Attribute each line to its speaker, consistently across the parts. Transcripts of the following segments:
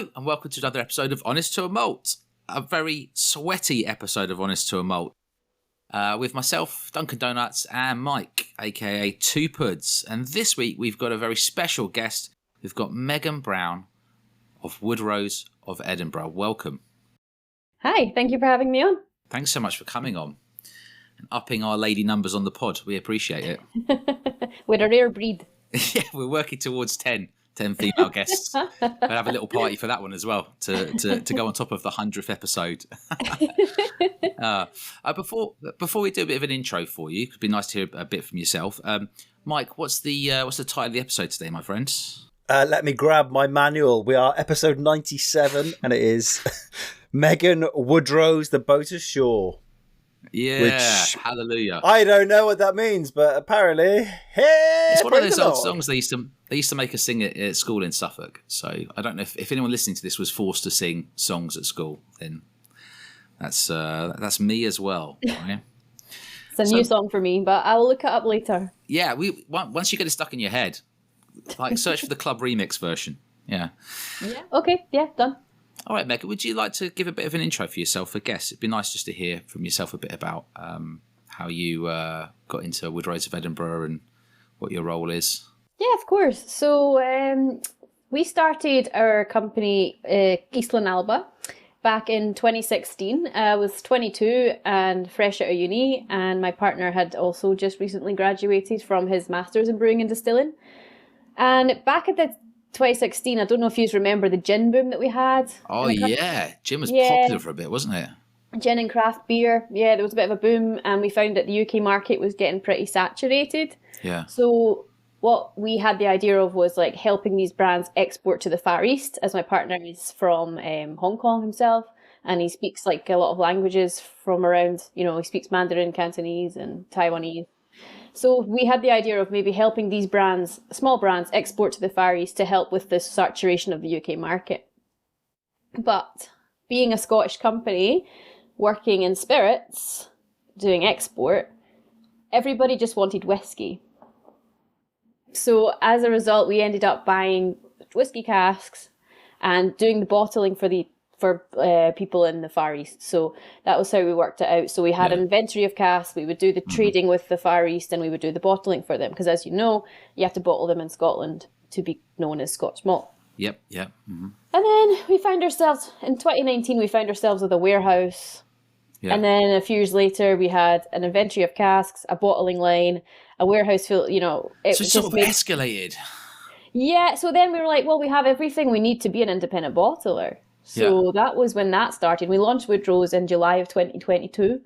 Speaker 1: Hello and welcome to another episode of Honest to a Malt, a very sweaty episode of Honest to a Malt, with myself, Duncan Donuts, and Mike, aka Two Puds. And this week we've got a very special guest. We've got Megan Brown of Woodrow's of Edinburgh. Welcome.
Speaker 2: Hi, thank you for having me on.
Speaker 1: Thanks so much for coming on and upping our lady numbers on the pod. We appreciate it.
Speaker 2: We're a rare breed.
Speaker 1: Yeah, we're working towards 10 female guests. We'll have a little party for that one as well to go on top of the 100th episode. Before we do a bit of an intro for you, it'd be nice to hear a bit from yourself. Mike, what's the title of the episode today, my friends?
Speaker 3: Let me grab my manual. We are episode 97, and it is Megan Woodrow's The Boat Ashore.
Speaker 1: Yeah, which, hallelujah.
Speaker 3: I don't know what that means, but apparently, hey,
Speaker 1: it's one of those old songs they used to make us sing at school in Suffolk. So I don't know if anyone listening to this was forced to sing songs at school, then that's me as well. Right?
Speaker 2: It's a new song for me, but I will look it up later.
Speaker 1: Yeah, once you get it stuck in your head, like search for the club remix version. Yeah.
Speaker 2: Yeah. Okay. Yeah. Done.
Speaker 1: All right, Megan, would you like to give a bit of an intro for yourself? I guess it'd be nice just to hear from yourself a bit about how you got into Woodrow's of Edinburgh and what your role is.
Speaker 2: Yeah, of course. So we started our company, Islay Alba, back in 2016. I was 22 and fresh out of uni, and my partner had also just recently graduated from his Masters in Brewing and Distilling. And back at the 2016, I don't know if you remember the gin boom that we had.
Speaker 1: Oh yeah, gin was popular for a bit, wasn't it?
Speaker 2: Gin and craft beer, yeah, there was a bit of a boom, and we found that the UK market was getting pretty saturated.
Speaker 1: Yeah.
Speaker 2: So what we had the idea of was like helping these brands export to the Far East, as my partner is from Hong Kong himself, and he speaks like a lot of languages from around, he speaks Mandarin, Cantonese and Taiwanese. So we had the idea of maybe helping these brands, small brands, export to the Far East to help with this saturation of the UK market. But being a Scottish company, working in spirits, doing export, everybody just wanted whiskey. So as a result, we ended up buying whiskey casks and doing the bottling for people in the Far East. So that was how we worked it out. So we had an inventory of casks, we would do the trading with the Far East, and we would do the bottling for them. Because as you know, you have to bottle them in Scotland to be known as Scotch malt.
Speaker 1: Yep. Mm-hmm.
Speaker 2: And then we found ourselves, in 2019, with a warehouse. Yeah. And then a few years later, we had an inventory of casks, a bottling line, a warehouse full,
Speaker 1: So it sort of escalated.
Speaker 2: Yeah, so then we were like, well, we have everything we need to be an independent bottler. So that was when that started. We launched Woodrow's in July of 2022.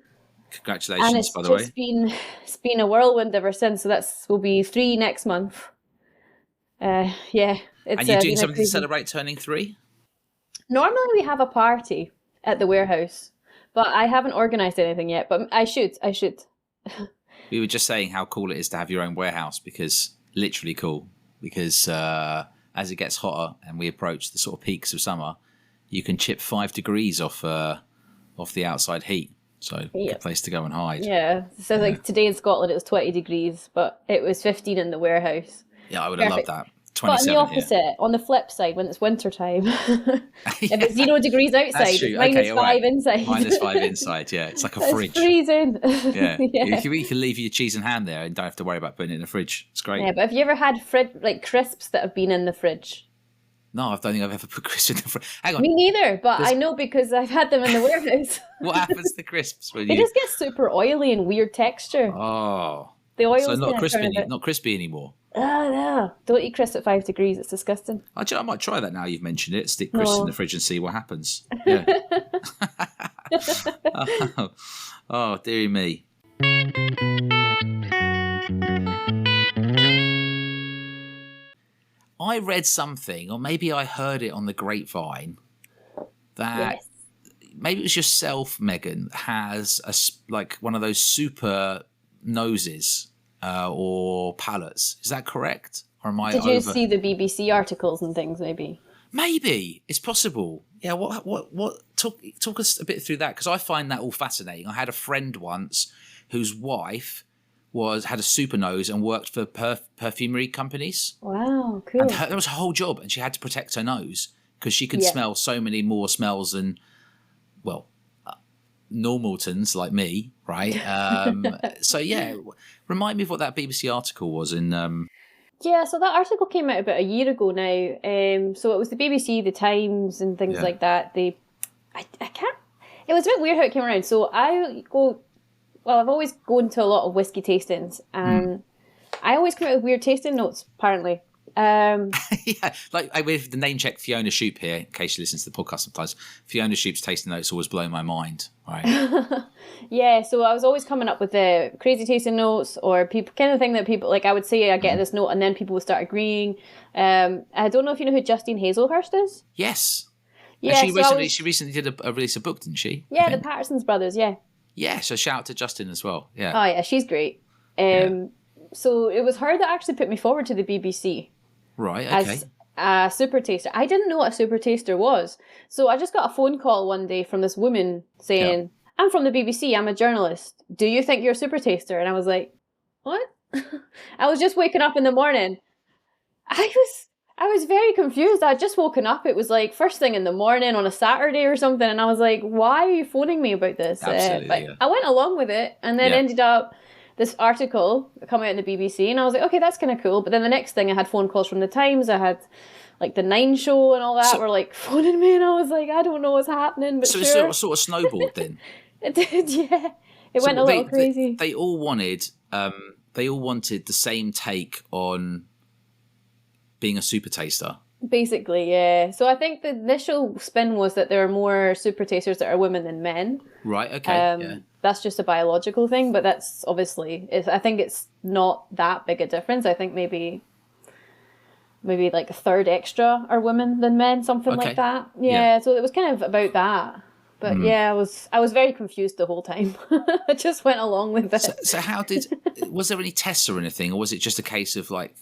Speaker 1: Congratulations, by the way.
Speaker 2: And it's been a whirlwind ever since. So will be 3 next month. Yeah.
Speaker 1: And you're doing something to celebrate turning 3?
Speaker 2: Normally we have a party at the warehouse, but I haven't organised anything yet. But I should.
Speaker 1: We were just saying how cool it is to have your own warehouse, literally cool. Because as it gets hotter and we approach the sort of peaks of summer, you can chip 5 degrees off the outside heat. So good place to go and hide.
Speaker 2: Yeah. So like today in Scotland it was 20 degrees, but it was 15 in the warehouse.
Speaker 1: Yeah, I would have loved that.
Speaker 2: But on the opposite, on the flip side, when it's winter time, if it's 0 degrees outside, it's -5 inside.
Speaker 1: -5 inside, yeah. It's like a fridge.
Speaker 2: It's freezing.
Speaker 1: Yeah. You can leave your cheese and ham there and don't have to worry about putting it in the fridge. It's great.
Speaker 2: Yeah, but have you ever had crisps that have been in the fridge?
Speaker 1: No, I don't think I've ever put crisps in the fridge. Hang on.
Speaker 2: Me neither, but I know because I've had them in the warehouse.
Speaker 1: What happens to crisps?
Speaker 2: They just get super oily and weird texture.
Speaker 1: Oh.
Speaker 2: The oil
Speaker 1: so not crispy anymore.
Speaker 2: Oh, no. Don't eat crisps at 5 degrees. It's disgusting.
Speaker 1: I might try that now you've mentioned it. Stick crisps in the fridge and see what happens. Yeah. Oh, dearie me. I read something, or maybe I heard it on the grapevine, that maybe it was yourself, Megan, has one of those super noses or palates. Is that correct? Or am I
Speaker 2: Did you see the BBC articles and things? Maybe
Speaker 1: it's possible. Yeah. What? Talk us a bit through that, because I find that all fascinating. I had a friend once whose wife had a super nose and worked for perfumery companies.
Speaker 2: Wow, cool.
Speaker 1: And that was her whole job, and she had to protect her nose because she could smell so many more smells than, well, normaltons like me, right? So yeah, remind me of what that BBC article was in.
Speaker 2: Yeah, so that article came out about a year ago now. So it was the BBC, the Times, and things like that. I can't. It was a bit weird how it came around. So I've always gone to a lot of whiskey tastings, and I always come out with weird tasting notes, apparently.
Speaker 1: Yeah, like with the name check Fiona Shoop here, in case you listen to the podcast sometimes. Fiona Shoop's tasting notes always blow my mind, right?
Speaker 2: Yeah, so I was always coming up with the crazy tasting notes, or people kind of thing that people like. I would say I get this note, and then people would start agreeing. I don't know if you know who Justine Hazelhurst is.
Speaker 1: Yes.
Speaker 2: Yeah,
Speaker 1: and she recently did a release a book, didn't she?
Speaker 2: Yeah, the Pattersons brothers. Yeah.
Speaker 1: Yeah, so shout out to Justin as well. Yeah.
Speaker 2: Oh yeah, she's great. So it was her that actually put me forward to the BBC.
Speaker 1: Right, okay.
Speaker 2: As a super taster. I didn't know what a super taster was. So I just got a phone call one day from this woman saying, I'm from the BBC, I'm a journalist. Do you think you're a super taster? And I was like, what? I was just waking up in the morning. I was very confused. I'd just woken up. It was like first thing in the morning on a Saturday or something. And I was like, why are you phoning me about this?
Speaker 1: Absolutely,
Speaker 2: I went along with it and then ended up this article come out in the BBC, and I was like, okay, that's kind of cool. But then the next thing, I had phone calls from the Times. I had like the 9 Show and all that were like phoning me, and I was like, I don't know what's happening. But
Speaker 1: so
Speaker 2: sure.
Speaker 1: It sort of snowballed then.
Speaker 2: It did, yeah. It went a little crazy.
Speaker 1: They all wanted the same take on being a super taster.
Speaker 2: Basically, yeah. So I think the initial spin was that there are more super tasters that are women than men.
Speaker 1: Right. Okay.
Speaker 2: That's just a biological thing, but that's obviously. I think it's not that big a difference. I think maybe like a third extra are women than men, something like that. Yeah. So it was kind of about that. But yeah, I was very confused the whole time. I just went along with it.
Speaker 1: So was there any tests or anything, or was it just a case of like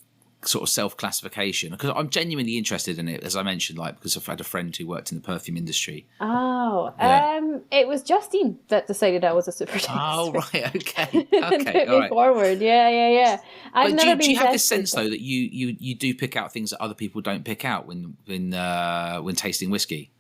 Speaker 1: sort of self-classification? Because I'm genuinely interested in it, as I mentioned, like because I've had a friend who worked in the perfume industry.
Speaker 2: It was Justine that decided I was a super taster.
Speaker 1: Oh, right, okay.
Speaker 2: Put me forward. Yeah.
Speaker 1: Do you have this sense though that you do pick out things that other people don't pick out when tasting whiskey?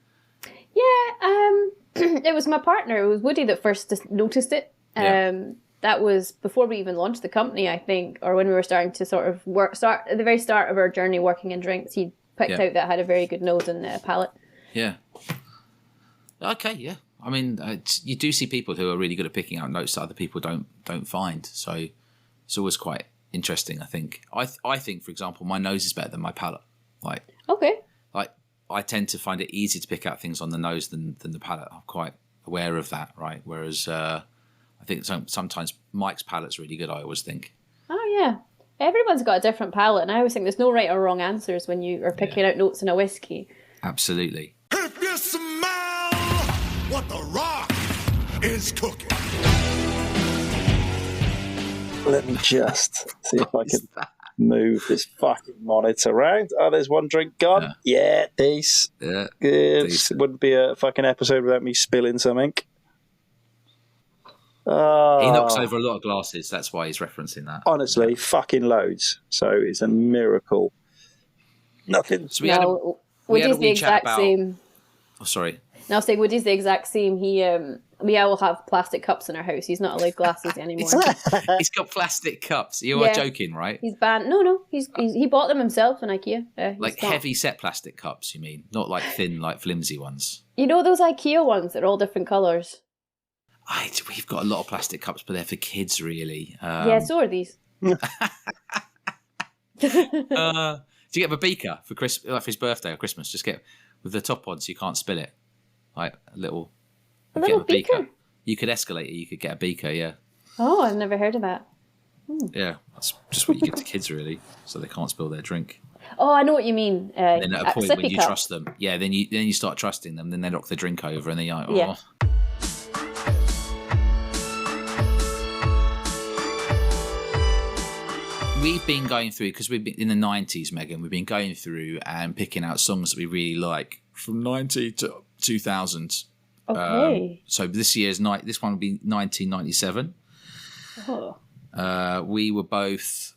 Speaker 2: Yeah, it was my partner. It was Woody that first noticed it. That was before we even launched the company, I think, or when we were starting to sort of start at the very start of our journey working in drinks. He picked out that I had a very good nose and palate. Yeah.
Speaker 1: Okay. Yeah. I mean, you do see people who are really good at picking out notes that other people don't find. So it's always quite interesting. I think. I think, for example, my nose is better than my palate. I tend to find it easier to pick out things on the nose than the palate. I'm quite aware of that, right? Whereas I think sometimes Mike's palate's really good, I always think. Oh, yeah.
Speaker 2: Everyone's got a different palate, and I always think there's no right or wrong answers when you are picking out notes in a whiskey.
Speaker 1: Absolutely.
Speaker 4: If you smell what the Rock is cooking.
Speaker 3: Let me just see if I can move this fucking monitor around. Oh, there's one drink gone. Yeah, this.
Speaker 1: Yeah.
Speaker 3: It wouldn't be a fucking episode without me spilling something.
Speaker 1: He knocks over a lot of glasses. That's why he's referencing that.
Speaker 3: Honestly, fucking loads. So it's a miracle. Nothing.
Speaker 1: So Woody's
Speaker 2: the exact same.
Speaker 1: Oh, sorry.
Speaker 2: No, I'll say Woody's the exact same. We all have plastic cups in our house. He's not allowed glasses anymore.
Speaker 1: He's got plastic cups. You are joking, right?
Speaker 2: He's banned. No. He bought them himself in IKEA.
Speaker 1: Like heavy set plastic cups, you mean? Not like thin, like flimsy ones.
Speaker 2: You know those IKEA ones that are all different colours?
Speaker 1: We've got a lot of plastic cups, but they're for kids, really.
Speaker 2: Yeah, so are these.
Speaker 1: Do you get him a beaker for Christmas, like for his birthday or Christmas? Just get with the top on so you can't spill it. Like a little
Speaker 2: beaker.
Speaker 1: You could escalate it. You could get a beaker, yeah.
Speaker 2: Oh, I've never heard of that.
Speaker 1: Yeah, that's just what you give to kids, really, so they can't spill their drink.
Speaker 2: Oh, I know what you mean.
Speaker 1: Then at a point when you trust them, then you start trusting them. Then they knock the drink over, and then you're like, oh.
Speaker 2: Yeah.
Speaker 1: We've been going through, because we've been in the 90s, Megan, we've been going through and picking out songs that we really like from 90 to 2000.
Speaker 2: Okay.
Speaker 1: So this one will be 1997.
Speaker 2: Oh.
Speaker 1: We were both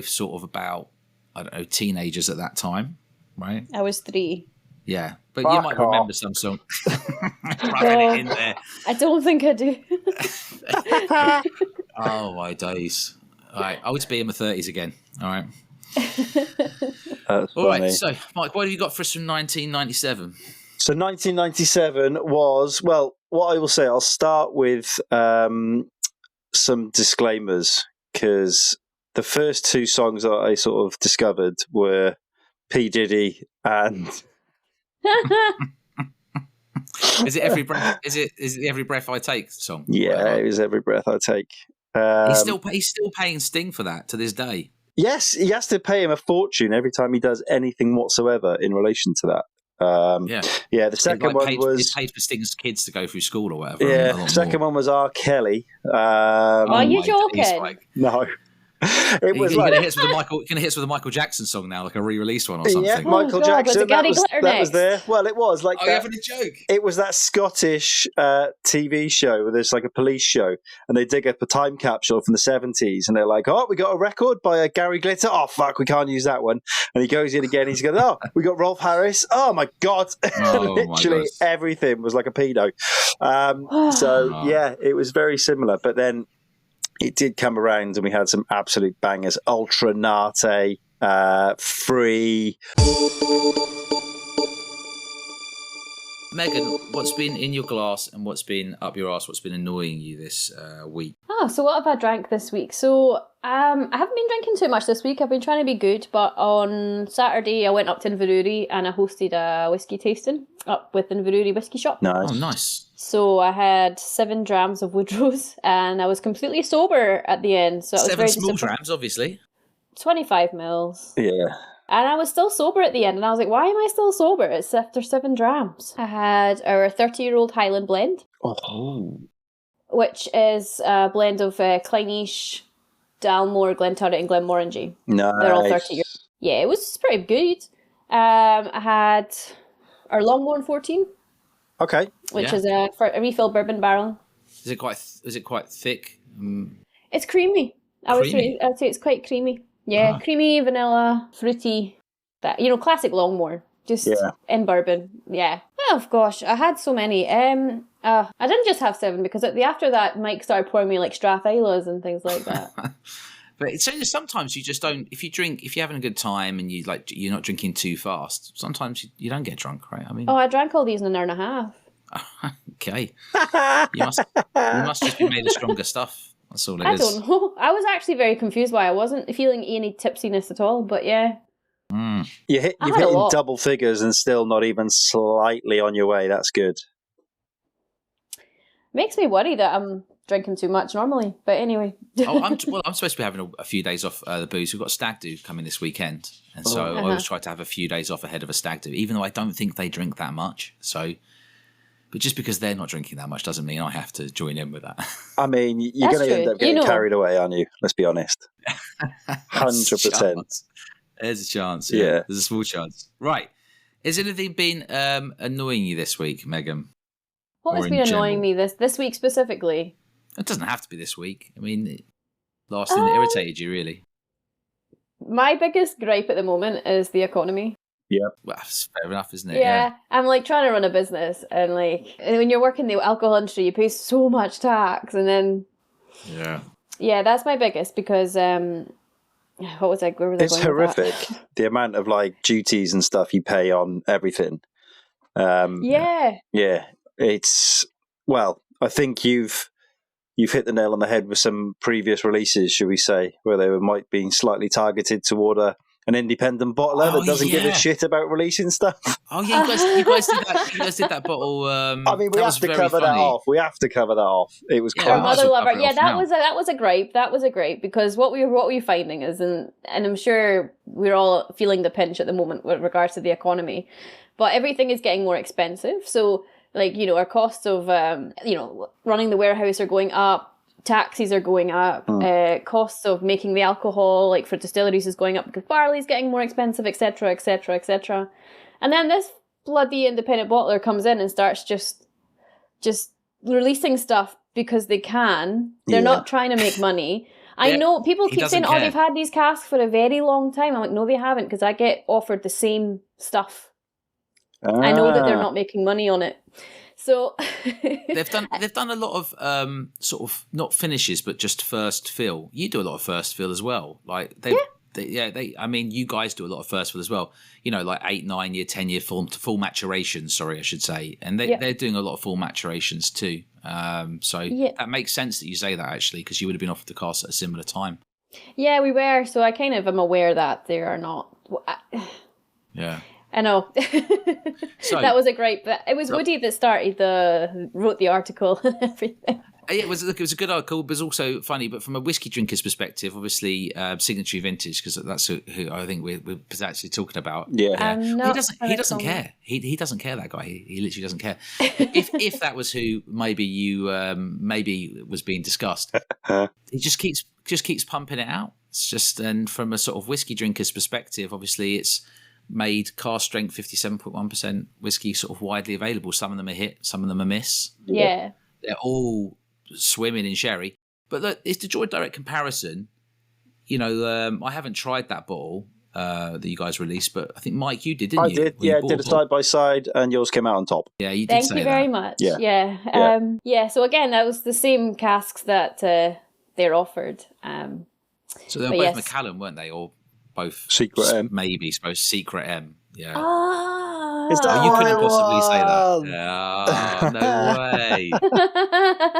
Speaker 1: sort of about, I don't know, teenagers at that time. right?
Speaker 2: I was 3.
Speaker 1: Yeah, but you
Speaker 3: Fuck
Speaker 1: might
Speaker 3: off.
Speaker 1: remember some song. Rubbing it in there.
Speaker 2: I don't think I do.
Speaker 1: Oh my days! All right, I would be in my 30s again. All right.
Speaker 3: That's
Speaker 1: All right.
Speaker 3: funny.
Speaker 1: So, Mike, what have you got for us from 1997?
Speaker 3: So 1997 was, well, what I will say, I'll start with some disclaimers, because the first 2 songs that I sort of discovered were P. Diddy and...
Speaker 1: Is it every breath? Is it every breath I take song?
Speaker 3: Yeah,
Speaker 1: Whatever.
Speaker 3: it was Every Breath I Take.
Speaker 1: He's still paying Sting for that to this day.
Speaker 3: Yes, he has to pay him a fortune every time he does anything whatsoever in relation to that. Yeah, the second one was...
Speaker 1: He paid for Sting's kids to go through school or whatever.
Speaker 3: Yeah, the second one was R. Kelly.
Speaker 2: Are you joking?
Speaker 3: No. It was
Speaker 1: gonna hit with the Michael Jackson song now, like a re-released one or something.
Speaker 3: Yeah, Michael Jackson. That was there. Well, it was like.
Speaker 1: Are you having a joke?
Speaker 3: It was that Scottish TV show where there's like a police show, and they dig up a time capsule from the 70s, and they're like, "Oh, we got a record by Gary Glitter. Oh fuck, we can't use that one." And he goes in again. He's going, "Oh, we got Rolf Harris. Oh my god!" Literally everything was like a pedo. Yeah, it was very similar, but then. It did come around and we had some absolute bangers. Ultra Nate, Free.
Speaker 1: Megan, what's been in your glass and what's been up your arse? What's been annoying you this week?
Speaker 2: So what have I drank this week? So I haven't been drinking too much this week. I've been trying to be good, but on Saturday I went up to Inverurie and I hosted a whiskey tasting up with Inverurie Whiskey Shop.
Speaker 3: Nice.
Speaker 1: Oh, nice.
Speaker 2: So I had 7 drams of Woodrow's and I was completely sober at the end. So
Speaker 1: 7 small drams, obviously.
Speaker 2: 25 mils.
Speaker 3: Yeah.
Speaker 2: And I was still sober at the end, and I was like, why am I still sober? It's after 7 drams. I had our 30-year-old Highland blend, which is a blend of Clyneish, Dalmore, Glenturret, and Glenmorangie.
Speaker 3: Nice.
Speaker 2: They're all 30 years. Yeah, it was pretty good. I had our Longmorn 14.
Speaker 3: Okay.
Speaker 2: Which is a refill bourbon barrel.
Speaker 1: Is it quite thick?
Speaker 2: It's creamy. I'd say it's quite creamy. Yeah, creamy, vanilla, fruity. That classic Longmore. Just in bourbon. Yeah. Oh gosh, I had so many. I didn't just have 7 because after that, Mike started pouring me like Strathislas and things like that.
Speaker 1: But sometimes you just don't. If you're having a good time and you're not drinking too fast. Sometimes you don't get drunk, right? I mean.
Speaker 2: Oh, I drank all these in an hour and a half.
Speaker 1: Okay. You must just be made of stronger stuff. That's all it is.
Speaker 2: I don't know. I was actually very confused why I wasn't feeling any tipsiness at all. But yeah.
Speaker 3: You've hit double figures and still not even slightly on your way. That's good.
Speaker 2: Makes me worry that I'm drinking too much normally. But anyway.
Speaker 1: I'm supposed to be having a few days off the booze. We've got stag do coming this weekend. And so I always try to have a few days off ahead of a stag do, even though I don't think they drink that much. So... But just because they're not drinking that much doesn't mean I have to join in with that.
Speaker 3: I mean, you're going to end up getting carried away, aren't you? Let's be honest. 100%.
Speaker 1: There's a chance. Yeah. There's a small chance. Right. Has anything been annoying you this week, Megan?
Speaker 2: What has been annoying me this week specifically?
Speaker 1: It doesn't have to be this week. I mean, last thing that irritated you, really.
Speaker 2: My biggest gripe at the moment is the economy.
Speaker 3: Yeah.
Speaker 1: Well, that's fair enough, isn't it?
Speaker 2: Yeah. I'm trying to run a business and when you're working the alcohol industry, you pay so much tax and then... Yeah, that's my biggest because... What was I... Where was I
Speaker 3: it's
Speaker 2: going
Speaker 3: horrific. The amount of duties and stuff you pay on everything. Yeah. It's... Well, I think you've hit the nail on the head with some previous releases, should we say, where they might be slightly targeted toward an independent bottler that doesn't give a shit about releasing stuff.
Speaker 1: Oh yeah, you guys did that. You guys did that bottle.
Speaker 3: I mean, we have to cover that off. We have to cover that off. It was
Speaker 2: Mother Lover. Yeah, that was a gripe. That was a gripe because what we're finding is, and I'm sure we're all feeling the pinch at the moment with regards to the economy, but everything is getting more expensive. So our costs of running the warehouse are going up. Taxes are going up, costs of making the alcohol, for distilleries, is going up because barley's getting more expensive, etc., etc., etc. And then this bloody independent bottler comes in and starts just releasing stuff because they can. They're not trying to make money. I know people keep saying,
Speaker 1: care.
Speaker 2: they've had these casks for a very long time. I'm like, no, they haven't, because I get offered the same stuff. I know that they're not making money on it. So
Speaker 1: they've done a lot of sort of not finishes, but just first fill. You do a lot of first fill as well. Like I mean, you guys do a lot of first fill as well. You know, like 8, 9 year, 10 year full maturation. Sorry, I should say, and they're doing a lot of full maturations too. So that makes sense that you say that, actually, because you would have been offered the cast at a similar time. Yeah,
Speaker 2: we were. So I kind of am aware that they are not.
Speaker 1: Yeah.
Speaker 2: I know. So, that was a great, but it was Woody that wrote the article and everything.
Speaker 1: It was a good article, but it was also funny. But from a whiskey drinker's perspective, obviously, Signature Vintage, because that's who I think we're actually talking about.
Speaker 3: Yeah,
Speaker 1: he doesn't care. He doesn't care. That guy. He literally doesn't care. if that was who maybe was being discussed, he just keeps pumping it out. It's just, and from a sort of whiskey drinker's perspective, obviously, it's made cask strength 57.1% whiskey sort of widely available. Some of them are hit, some of them are miss.
Speaker 2: Yeah,
Speaker 1: they're all swimming in sherry. But look, it's to draw a direct comparison. You know, I haven't tried that bottle that you guys released, but I think, Mike, you did, didn't you?
Speaker 3: I did, yeah. Did a side by side, and yours came out on top.
Speaker 1: Yeah, you did.
Speaker 2: Thank
Speaker 1: say
Speaker 2: you very
Speaker 1: that.
Speaker 2: much.
Speaker 3: Yeah.
Speaker 2: So again, that was the same casks that they're offered.
Speaker 1: So they were both Macallan, weren't they, or both
Speaker 3: Secret M?
Speaker 1: Maybe supposed Secret M. Yeah.
Speaker 3: Is that
Speaker 1: you couldn't possibly say that. No way.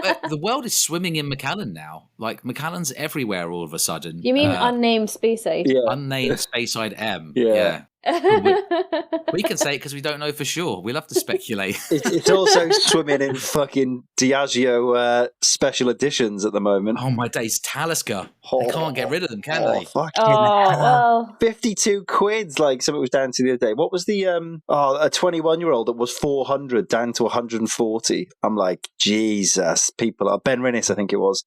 Speaker 1: But the world is swimming in Macallan now. Like, Macallan's everywhere all of a sudden.
Speaker 2: You mean unnamed Speyside?
Speaker 3: Yeah.
Speaker 1: Unnamed Speyside M.
Speaker 3: Yeah.
Speaker 1: We can say it because we don't know for sure. We love to speculate.
Speaker 3: It's also swimming in fucking Diageo special editions at the moment.
Speaker 1: Oh my days, Talisker. They can't get rid of them, can they?
Speaker 3: Fucking
Speaker 2: well.
Speaker 3: 52 quid, like something was down to the other day. What was the a 21-year-old that was 400 down to 140? I'm like, Jesus, people are Ben Rennis, I think it was.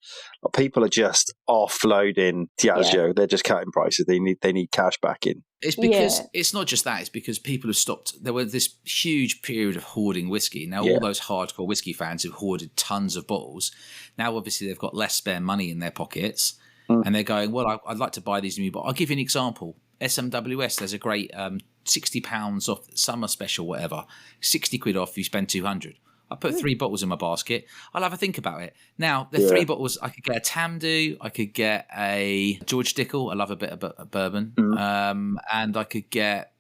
Speaker 3: People are just offloading Diageo. They're just cutting prices. They need cash back in.
Speaker 1: It's because it's not just that. It's because people have stopped. There was this huge period of hoarding whiskey. Now, all those hardcore whiskey fans who've hoarded tons of bottles, now obviously they've got less spare money in their pockets, and they're going, well, I'd like to buy these new bottles. I'll give you an example. SMWS, there's a great £60 off summer special, whatever. 60 quid off, you spend 200. I put 3 bottles in my basket. I'll have a think about it. Now, the 3 bottles, I could get a Tamdu, I could get a George Dickel. I love a bit of bourbon. And I could get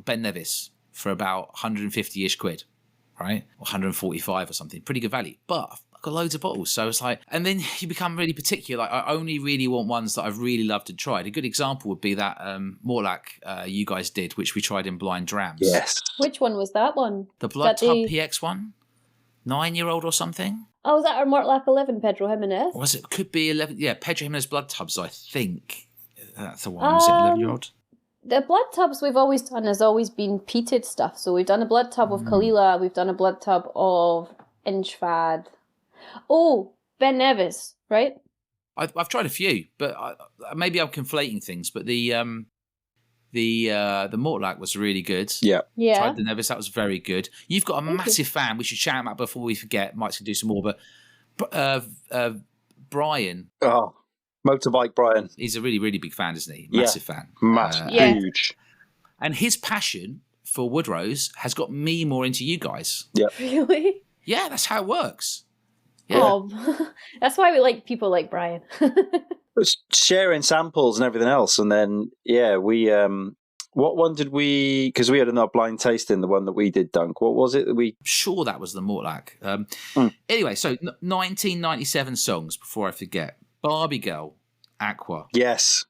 Speaker 1: Ben Nevis for about 150-ish quid, right? Or 145 or something. Pretty good value. But I've got loads of bottles. So it's like, and then you become really particular. Like, I only really want ones that I've really loved and tried. A good example would be that Morlack you guys did, which we tried in blind drams.
Speaker 3: Yes.
Speaker 2: Which one was that one?
Speaker 1: The Blood Tub PX one? 9-year-old or something?
Speaker 2: Oh, was that our Mortlack 11, Pedro Jimenez?
Speaker 1: Was it? Could be 11. Yeah, Pedro Jimenez Blood Tubs, I think. That's the one. Was it 11-year-old?
Speaker 2: The blood tubs we've always done has always been peated stuff. So we've done a blood tub of Kalila. We've done a blood tub of Inchfad. Oh, Ben Nevis, right?
Speaker 1: I've tried a few, but maybe I'm conflating things. But the Mortlack was really good.
Speaker 3: Yeah.
Speaker 1: Tried the Nevis, that was very good. You've got a massive fan. We should shout him out before we forget. Mike's going to do some more, but Brian.
Speaker 3: Oh, Motorbike Brian.
Speaker 1: He's a really, really big fan, isn't he? Massive fan.
Speaker 3: Massive. Huge.
Speaker 1: And his passion for Woodrow's has got me more into you guys.
Speaker 3: Yeah.
Speaker 2: Really?
Speaker 1: Yeah, that's how it works. Yeah.
Speaker 2: Oh, that's why we like people like Brian.
Speaker 3: Sharing samples and everything else, and then we what one did we? Because we had another blind tasting, the one that we did, Dunk. What was it that we?
Speaker 1: Sure, that was the Mortlack. Anyway, so 1997 songs. Before I forget, Barbie Girl, Aqua.
Speaker 3: Yes.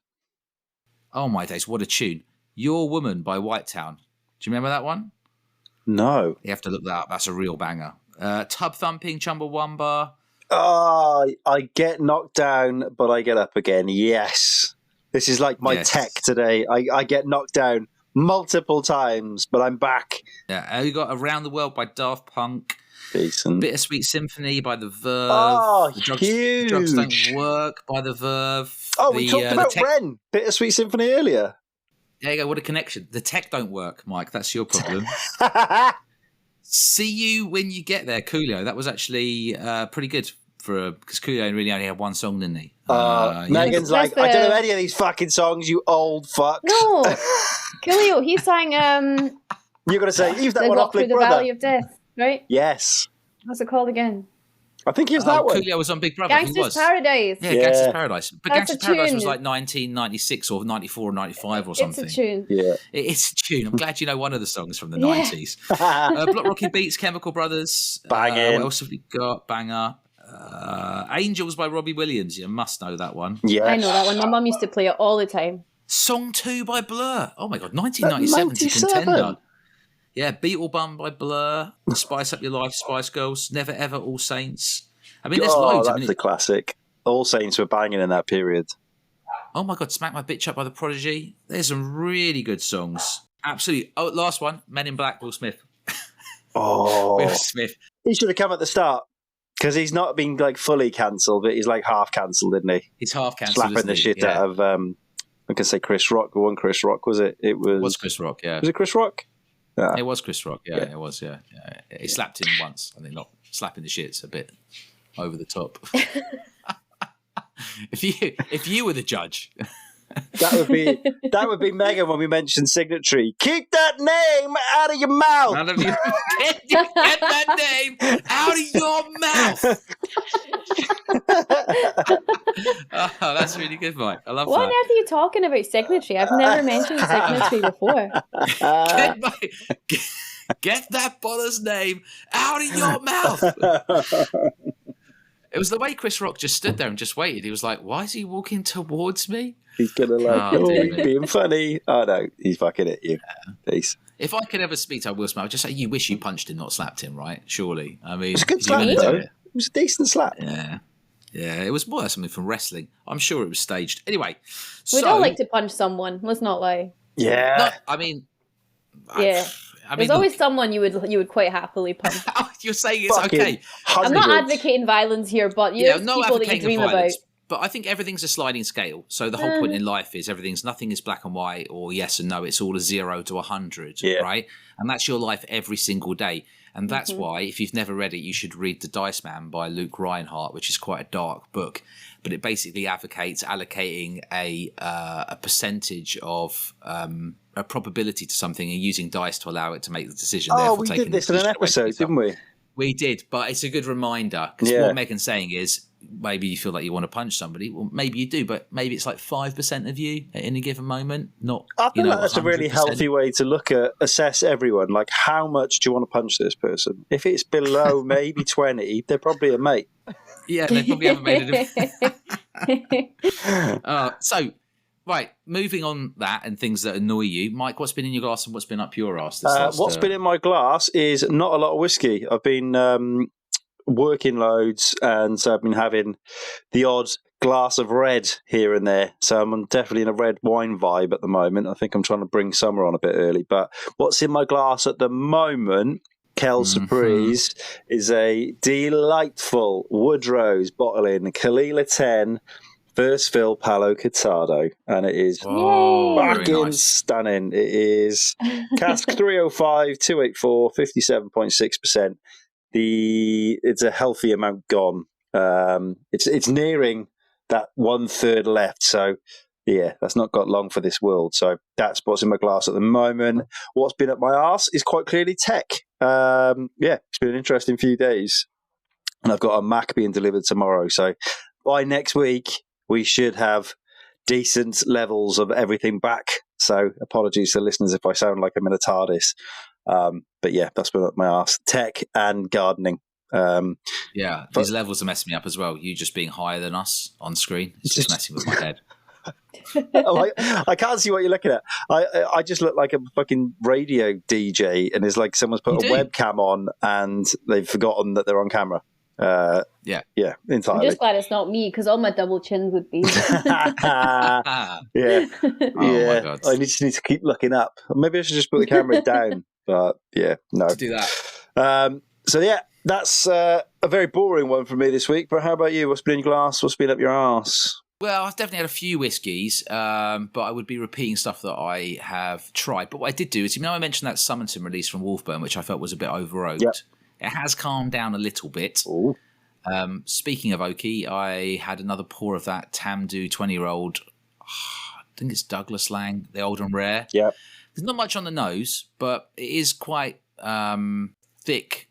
Speaker 1: Oh my days, what a tune! Your Woman by Whitetown. Do you remember that one?
Speaker 3: No.
Speaker 1: You have to look that up. That's a real banger. Tub Thumping, Chumbawamba.
Speaker 3: Oh, I get knocked down, but I get up again. Yes. This is like my tech today. I get knocked down multiple times, but I'm back.
Speaker 1: Yeah, you got Around the World by Daft Punk.
Speaker 3: Decent.
Speaker 1: Bittersweet Symphony by The Verve.
Speaker 3: Oh,
Speaker 1: huge. Drugs Don't Work by The Verve.
Speaker 3: Oh, we talked about Ren. Bittersweet Symphony earlier.
Speaker 1: There you go. What a connection. The tech don't work, Mike. That's your problem. See You When You Get There, Coolio. That was actually pretty good because Coolio really only had one song, didn't he?
Speaker 3: Megan's like, I don't know any of these fucking songs, you old fucks.
Speaker 2: No, Coolio, he sang.
Speaker 3: You're gonna say, use that
Speaker 2: They
Speaker 3: one
Speaker 2: Walk
Speaker 3: off
Speaker 2: Through
Speaker 3: Big
Speaker 2: the
Speaker 3: Brother.
Speaker 2: Valley of Death, right?
Speaker 3: Yes.
Speaker 2: What's it called again?
Speaker 3: I think it was that one.
Speaker 1: Coolio was on Big Brother.
Speaker 2: Gangster's Paradise.
Speaker 1: Yeah, Gangster's Paradise. But
Speaker 2: That's
Speaker 1: Gangster's Paradise was like 1996 or 94 or 95 or something.
Speaker 2: It's a tune.
Speaker 3: Yeah.
Speaker 1: It's a tune. I'm glad you know one of the songs from the 90s. Block Rocky Beats, Chemical Brothers.
Speaker 3: Banging.
Speaker 1: What else have we got? Banger. Angels by Robbie Williams. You must know that one.
Speaker 3: Yeah.
Speaker 2: I know that one. My mum used to play it all the time.
Speaker 1: Song 2 by Blur. Oh my God, 1997 to contender. Yeah, Beetle Bum by Blur. Spice Up Your Life, Spice Girls. Never Ever, All Saints. I mean, there's loads.
Speaker 3: That's the classic. All Saints were banging in that period.
Speaker 1: Oh my God, Smack My Bitch Up by The Prodigy. There's some really good songs. Absolutely. Oh, last one, Men in Black, Will Smith. Will Smith. He
Speaker 3: should have come at the start because he's not been like fully cancelled, but he's like half cancelled, isn't he?
Speaker 1: He's half cancelled.
Speaker 3: Slapping the shit out of, I can say Chris Rock. The one Chris Rock, was it? It was
Speaker 1: Chris Rock, yeah.
Speaker 3: Was it Chris Rock? Yeah.
Speaker 1: It was Chris Rock, yeah, it was, yeah. He slapped him once. I think not slapping the shit's a bit over the top. If you were the judge,
Speaker 3: that would be Megan when we mentioned signatory. Keep that name out of your mouth.
Speaker 1: Get that name out of your mouth. Oh, that's really good, Mike. I love
Speaker 2: what
Speaker 1: that.
Speaker 2: on earth are you talking about signatory? I've never mentioned signatory before.
Speaker 1: Get that Boller's name out of your mouth. It was the way Chris Rock just stood there and just waited. He was like, why is he walking towards me?
Speaker 3: He's going to being funny. Oh, no, he's fucking at you. Peace.
Speaker 1: If I could ever speak to Will Smith, I'd just say, you wish you punched him, not slapped him, right? Surely. I mean,
Speaker 3: it was a good slap, though. It was a decent slap.
Speaker 1: Yeah. Yeah, it was more something from wrestling. I'm sure it was staged. Anyway.
Speaker 2: We'd all like to punch someone. Let's not lie.
Speaker 3: Yeah.
Speaker 2: There's always someone you would quite happily punch.
Speaker 1: You're saying it's okay.
Speaker 2: I'm not advocating violence here, but there's people that you dream about.
Speaker 1: But I think everything's a sliding scale. So the whole point in life is nothing is black and white or yes and no. It's all a 0 to 100, right? And that's your life every single day. And that's why, if you've never read it, you should read The Dice Man by Luke Reinhardt, which is quite a dark book. But it basically advocates allocating a percentage of a probability to something and using dice to allow it to make the decision.
Speaker 3: We did this in an episode, didn't we?
Speaker 1: We did, but it's a good reminder because what Megan's saying is maybe you feel like you want to punch somebody. Well, maybe you do, but maybe it's like 5% of you at any given moment. Not.
Speaker 3: I think that's 100%. A really healthy way to assess everyone. Like, how much do you want to punch this person? If it's below maybe 20, they're probably a mate.
Speaker 1: Yeah, they probably haven't made it. So. Right, moving on that and things that annoy you. Mike, what's been in your glass and what's been up your arse?
Speaker 3: What's been in my glass is not a lot of whiskey. I've been working loads and so I've been having the odd glass of red here and there. So I'm definitely in a red wine vibe at the moment. I think I'm trying to bring summer on a bit early. But what's in my glass at the moment, Kel Surprise, is a delightful Woodrow's bottling Kalila 10 First fill Palo Cortado, and it is fucking stunning. It is cask 305, 284, 57.6%. It's a healthy amount gone. It's nearing that 1/3 left. So yeah, that's not got long for this world. So that's what's in my glass at the moment. What's been up my arse is quite clearly tech. It's been an interesting few days, and I've got a Mac being delivered tomorrow. So by next week, we should have decent levels of everything back. So apologies to listeners if I sound like I'm in a TARDIS. But yeah, that's been up my arse. Tech and gardening.
Speaker 1: These levels are messing me up as well. You just being higher than us on screen. It's just messing with my head.
Speaker 3: I can't see what you're looking at. I just look like a fucking radio DJ and it's like someone's put a webcam on and they've forgotten that they're on camera. Entirely.
Speaker 2: I'm just glad it's not me because all my double chins would be.
Speaker 3: My God. I just need to keep looking up. Maybe I should just put the camera down. But no.
Speaker 1: To do that.
Speaker 3: That's a very boring one for me this week. But how about you? What's been in your glass? What's been up your arse?
Speaker 1: Well, I've definitely had a few whiskies, but I would be repeating stuff that I have tried. But what I did do is, I mentioned that Summerton release from Wolfburn, which I felt was a bit overoaked. Yep. It has calmed down a little bit. Speaking of oaky, I had another pour of that Tamdhu 20-year-old. I think it's Douglas Lang, the old and rare.
Speaker 3: Yeah.
Speaker 1: There's not much on the nose, but it is quite thick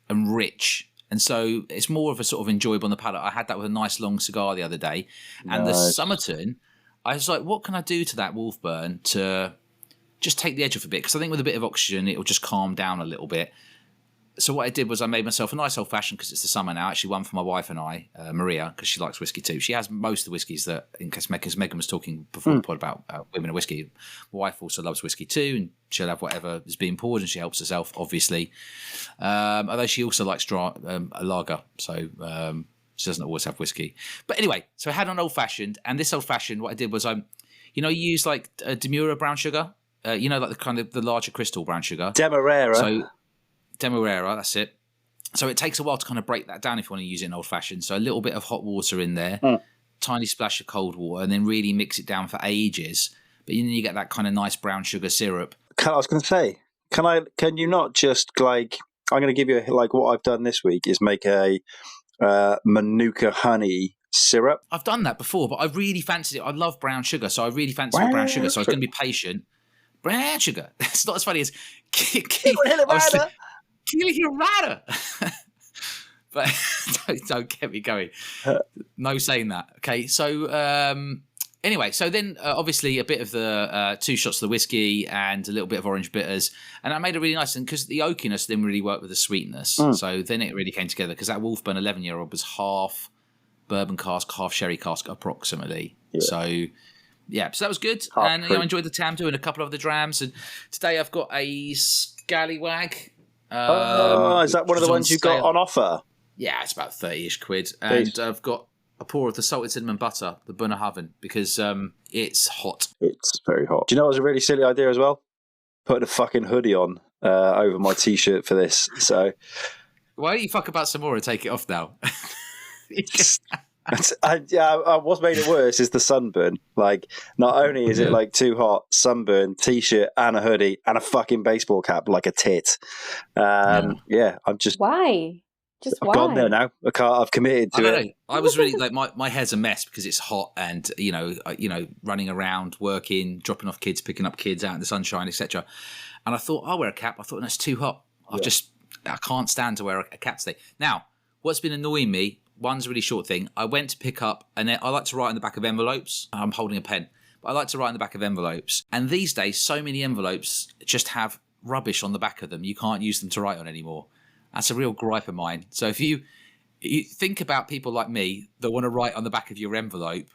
Speaker 1: and rich. And so it's more of a sort of enjoyable on the palate. I had that with a nice long cigar the other day. And the Somerton, I was like, what can I do to that Wolfburn to just take the edge off a bit? Because I think with a bit of oxygen, it will just calm down a little bit. So what I did was I made myself a nice old-fashioned, because it's the summer now, actually one for my wife and I, Maria, because she likes whiskey too. She has most of the whiskies that, in case Megan was talking before the pod about women and whiskey. My wife also loves whiskey too, and she'll have whatever is being poured, and she helps herself, obviously. Although she also likes a lager, so she doesn't always have whiskey. But anyway, so I had an old-fashioned, and this old-fashioned, what I did was you use like Demura brown sugar, like the kind of the larger crystal brown sugar.
Speaker 3: Demerara.
Speaker 1: So Demerara, that's it. So it takes a while to kind of break that down if you want to use it in old-fashioned. So a little bit of hot water in there, tiny splash of cold water, and then really mix it down for ages. But then you get that kind of nice brown sugar syrup.
Speaker 3: I was going to say, can you not just I'm going to give you what I've done this week is make a Manuka honey syrup.
Speaker 1: I've done that before, but I really fancied it. I love brown sugar, so I really fancied brown sugar. So I was going to be patient. Brown sugar. It's not as funny as Rada. But don't get me going. No saying that. Okay, so anyway, so then obviously a bit of the 2 shots of the whiskey and a little bit of orange bitters, and I made it really nice. And because the oakiness didn't really work with the sweetness, so then it really came together. Because that Wolfburn 11-year-old was half bourbon cask, half sherry cask, approximately. Yeah. So that was good, and I enjoyed the Tamdhu and a couple of the drams. And today I've got a Scallywag.
Speaker 3: Is that one of the ones you got on offer?
Speaker 1: Yeah, it's about 30-ish quid. And I've got a pour of the salted cinnamon butter, the Bunnahabhain, because it's hot.
Speaker 3: It's very hot. Do you know what was a really silly idea as well? Putting a fucking hoodie on over my T-shirt for this. So
Speaker 1: why don't you fuck about some more and take it off now?
Speaker 3: What's made it worse is the sunburn. Not only is it too hot, sunburn, T-shirt and a hoodie and a fucking baseball cap like a tit. I'm just
Speaker 2: why?
Speaker 3: I've gone there now. I've committed to it.
Speaker 1: I was really my hair's a mess because it's hot and running around, working, dropping off kids, picking up kids out in the sunshine, etc. And I thought I'll wear a cap. I thought that's too hot. I can't stand to wear a cap today. Now, what's been annoying me? One's a really short thing. I went to pick up, and I like to write on the back of envelopes. I'm holding a pen, but I like to write on the back of envelopes. And these days, so many envelopes just have rubbish on the back of them. You can't use them to write on anymore. That's a real gripe of mine. So if you think about people like me that want to write on the back of your envelope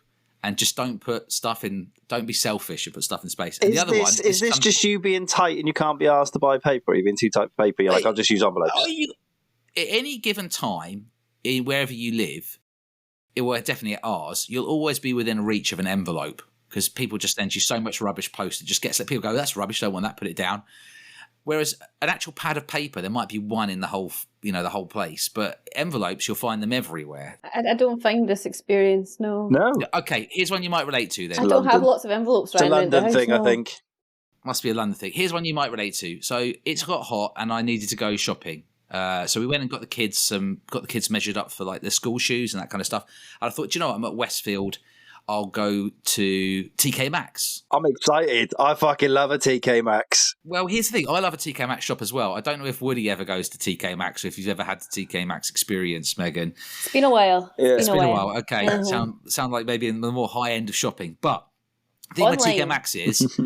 Speaker 1: and just don't put stuff in, don't be selfish and put stuff in space. And
Speaker 3: is this just you being tight and you can't be asked to buy paper? Or you've been too tight for paper? You're like, I'll just use envelopes.
Speaker 1: At any given time, wherever you live, definitely at ours, you'll always be within reach of an envelope because people just send you so much rubbish posted. Just gets people go, that's rubbish, don't want that, put it down. Whereas an actual pad of paper, there might be one in the whole place, but envelopes, you'll find them everywhere.
Speaker 2: I don't find this experience, no.
Speaker 3: No.
Speaker 1: Okay, here's one you might relate to then.
Speaker 2: I don't have lots of envelopes
Speaker 3: around.
Speaker 2: It's a
Speaker 3: London thing,
Speaker 2: no.
Speaker 3: I think.
Speaker 1: Must be a London thing. Here's one you might relate to. So it's got hot, and I needed to go shopping. So we went and got the kids measured up for their school shoes and that kind of stuff. And I thought, do you know what? I'm at Westfield. I'll go to TK Maxx.
Speaker 3: I'm excited. I fucking love a TK Maxx.
Speaker 1: Well, here's the thing. I love a TK Maxx shop as well. I don't know if Woody ever goes to TK Maxx or if you've ever had the TK Maxx experience, Megan.
Speaker 2: It's been a while.
Speaker 3: Yeah.
Speaker 1: It's been a while. Okay. Mm-hmm. Sound like maybe in the more high end of shopping. But the thing with TK Maxx is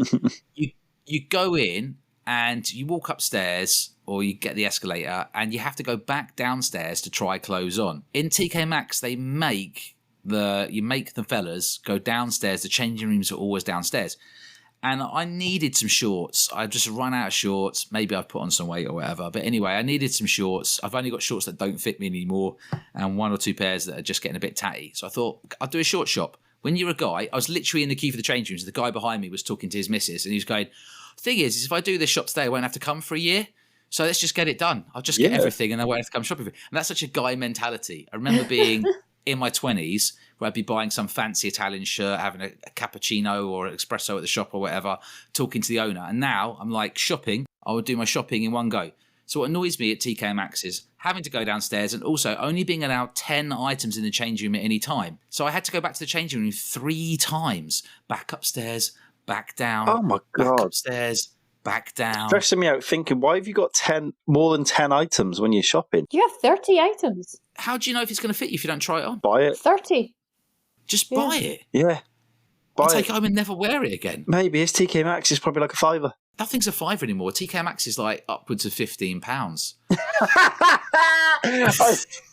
Speaker 1: you go in and you walk upstairs or you get the escalator and you have to go back downstairs to try clothes on. In TK Maxx, they make the fellas go downstairs. The changing rooms are always downstairs. And I needed some shorts. I just run out of shorts. Maybe I've put on some weight or whatever. But anyway, I needed some shorts. I've only got shorts that don't fit me anymore and 1 or 2 pairs that are just getting a bit tatty. So I thought, I'll do a short shop. When you're a guy, I was literally in the queue for the change rooms. The guy behind me was talking to his missus and he was going, the thing is if I do this shop today, I won't have to come for a year. So let's just get it done. I'll just get everything and I won't have to come shopping for it. And that's such a guy mentality. I remember being in my 20s where I'd be buying some fancy Italian shirt, having a cappuccino or an espresso at the shop or whatever, talking to the owner. And now I'm like, shopping, I would do my shopping in one go. So what annoys me at TK Maxx is having to go downstairs and also only being allowed 10 items in the changing room at any time. So I had to go back to the changing room 3 times. Back upstairs, back down.
Speaker 3: Oh my God.
Speaker 1: Back upstairs, back down.
Speaker 3: Stressing me out thinking, why have you got more than 10 items when you're shopping?
Speaker 2: You have 30 items.
Speaker 1: How do you know if it's going to fit you if you don't try it on?
Speaker 3: Buy it.
Speaker 2: 30.
Speaker 1: Just buy it.
Speaker 3: Yeah.
Speaker 1: I'll take it home and never wear it again.
Speaker 3: Maybe. It's TK Maxx. It's probably like a £5.
Speaker 1: Nothing's a £5 anymore. TK Maxx is like upwards of £15.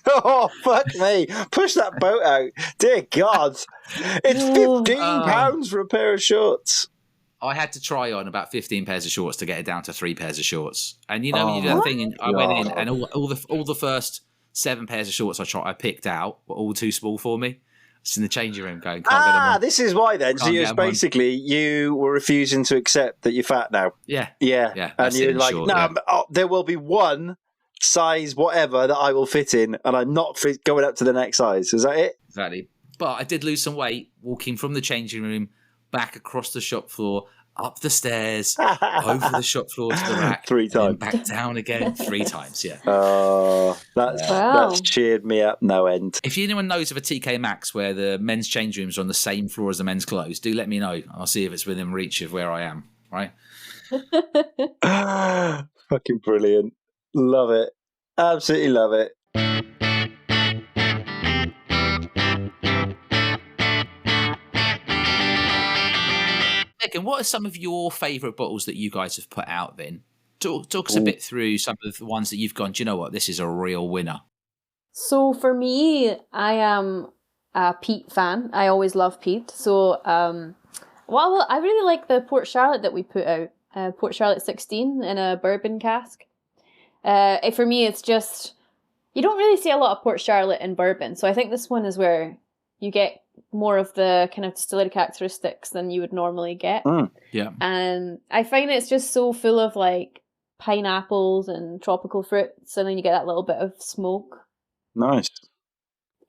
Speaker 3: Oh, fuck me. Push that boat out. Dear God. It's £15 for a pair of shorts.
Speaker 1: I had to try on about 15 pairs of shorts to get it down to 3 pairs of shorts. And you know, when you do that thing, and I went in and all the first 7 pairs of shorts I picked out were all too small for me. It's in the changing room going, can't get them on.
Speaker 3: This is why then. So basically, you were refusing to accept that you're fat now.
Speaker 1: Yeah.
Speaker 3: And you're like, there will be one size whatever that I will fit in, and I'm not going up to the next size. Is that it?
Speaker 1: Exactly. But I did lose some weight walking from the changing room back across the shop floor, up the stairs, over the shop floor to the rack.
Speaker 3: 3 times.
Speaker 1: Back down again 3 times, yeah.
Speaker 3: That's cheered me up no end.
Speaker 1: If anyone knows of a TK Maxx where the men's change rooms are on the same floor as the men's clothes, do let me know. I'll see if it's within reach of where I am, right?
Speaker 3: Fucking brilliant. Love it. Absolutely love it.
Speaker 1: Megan, what are some of your favourite bottles that you guys have put out then? Talk us a bit through some of the ones that you've gone, do you know what, this is a real winner.
Speaker 2: So for me, I am a peat fan. I always love peat. So, I really like the Port Charlotte that we put out. Port Charlotte 16 in a bourbon cask. For me, it's just, you don't really see a lot of Port Charlotte in bourbon. So I think this one is where you get more of the kind of distillery characteristics than you would normally get.
Speaker 1: Yeah.
Speaker 2: And I find it's just so full of like pineapples and tropical fruits, and then you get that little bit of smoke.
Speaker 3: Nice.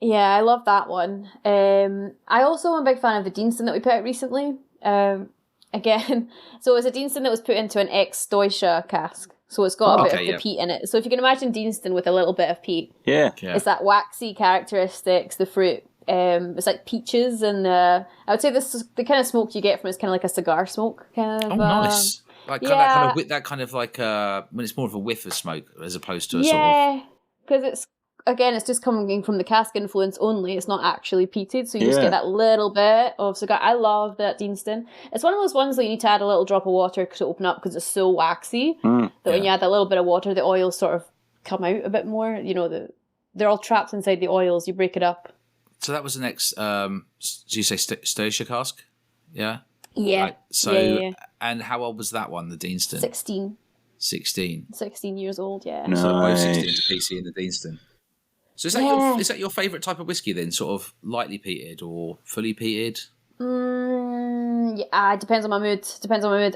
Speaker 2: Yeah, I love that one. I also am a big fan of the Deanston that we put out recently. Again, so it's a Deanston that was put into an ex-Deutsche cask. So it's got a bit of the peat in it. So if you can imagine Deanston with a little bit of peat.
Speaker 3: Yeah.
Speaker 2: It's that waxy characteristics, the fruit. It's like peaches, and I would say the kind of smoke you get from it's kind of like a cigar smoke kind of.
Speaker 1: Oh, nice! Like that kind of like when it's more of a whiff of smoke as opposed to a sort of.
Speaker 2: Because it's just coming from the cask influence only. It's not actually peated, so you just get that little bit of cigar. I love that Deanston. It's one of those ones that you need to add a little drop of water to open up because it's so waxy that when you add that little bit of water, the oils sort of come out a bit more. You know, they're all trapped inside the oils. You break it up.
Speaker 1: So that was the next, do you say Stoisha cask? Yeah?
Speaker 2: Yeah.
Speaker 1: Right. So, and how old was that one, the Deanston?
Speaker 2: 16.
Speaker 1: 16
Speaker 2: years old, yeah.
Speaker 3: Nice.
Speaker 1: So both 16 to PC and the Deanston. So is that your favourite type of whiskey then? Sort of lightly peated or fully peated?
Speaker 2: It depends on my mood.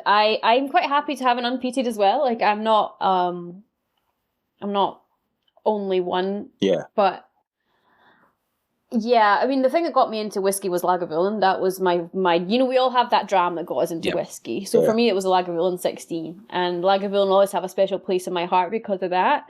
Speaker 2: I'm quite happy to have an unpeated as well. Like I'm not only one.
Speaker 3: Yeah.
Speaker 2: But yeah, I mean, the thing that got me into whiskey was Lagavulin. That was my we all have that dram that got us into whiskey. So for me, it was a Lagavulin 16. And Lagavulin will always have a special place in my heart because of that.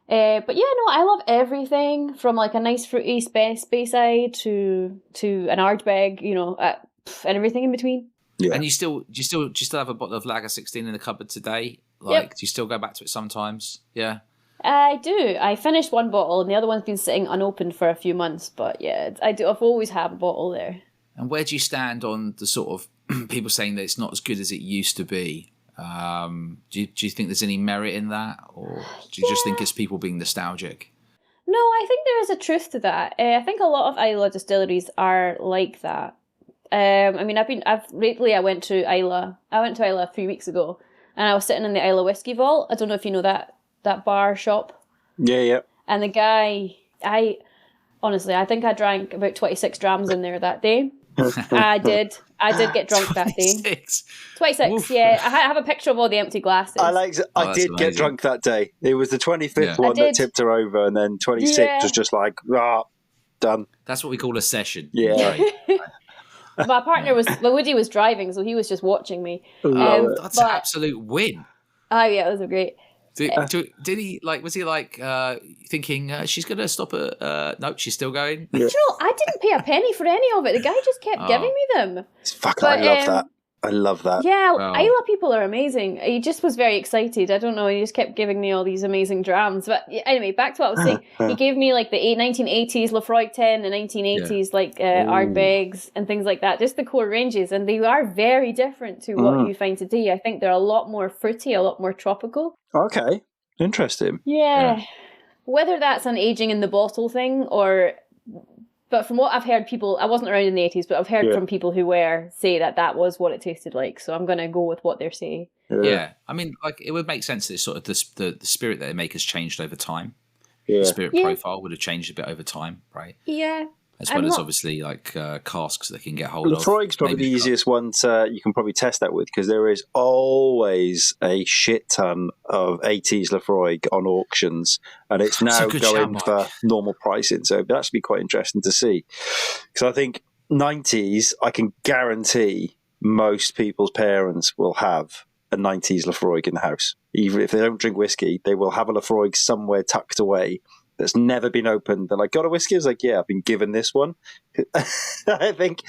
Speaker 2: But yeah, no, I love everything from like a nice fruity Speyside to an Ardbeg, and everything in between.
Speaker 1: Yeah. And do you still have a bottle of Lager 16 in the cupboard today? Like, do you still go back to it sometimes? Yeah.
Speaker 2: I do. I finished one bottle and the other one's been sitting unopened for a few months. But yeah, I do. I've always had a bottle there.
Speaker 1: And where do you stand on the sort of people saying that it's not as good as it used to be? Do you think there's any merit in that, or do you just think it's people being nostalgic?
Speaker 2: No, I think there is a truth to that. I think a lot of Islay distilleries are like that. I went to Islay a few weeks ago, and I was sitting in the Islay Whiskey Vault. I don't know if you know that bar shop.
Speaker 3: Yeah.
Speaker 2: And the guy, I think I drank about 26 drams in there that day. I did get drunk 26. That day. 26, Oof. Yeah. I have a picture of all the empty glasses.
Speaker 3: I did get drunk that day. It was the 25th one that tipped her over, and then 26 was just like, done.
Speaker 1: That's what we call a session.
Speaker 3: Yeah.
Speaker 2: My partner Woody was driving, so he was just watching me.
Speaker 1: That's an absolute win.
Speaker 2: Oh yeah, it was great.
Speaker 1: Did he like? Was he like thinking she's going to stop at? Nope, she's still going.
Speaker 2: Yeah. I didn't pay a penny for any of it. The guy just kept giving me them.
Speaker 3: I love that. I love that.
Speaker 2: Yeah, Islay people are amazing. He just was very excited. I don't know. He just kept giving me all these amazing drams. But anyway, back to what I was saying. He gave me like the 1980s Lafroig 10, the 1980s like Ardbegs and things like that. Just the core ranges, and they are very different to what you find today. I think they're a lot more fruity, a lot more tropical.
Speaker 3: Okay, interesting.
Speaker 2: Yeah. Whether that's an aging in the bottle thing or. But from what I've heard, people, I wasn't around in the 80s, but I've heard from people who were say that was what it tasted like. So I'm going to go with what they're saying.
Speaker 1: Yeah. I mean, like, it would make sense that it's sort of the spirit that they make has changed over time.
Speaker 3: Yeah.
Speaker 1: The spirit profile would have changed a bit over time, right?
Speaker 2: Yeah.
Speaker 1: As well as obviously like casks that can get hold of.
Speaker 3: Lafroig's probably the easiest one you can probably test that with, because there is always a shit ton of 80s Lafroig on auctions, and it's now going for normal pricing. So that should be quite interesting to see. Because I think 90s, I can guarantee most people's parents will have a 90s Lafroig in the house. Even if they don't drink whiskey, they will have a Lafroig somewhere tucked away that's never been opened. They're like, got a whiskey? I was like, yeah, I've been given this one. I think,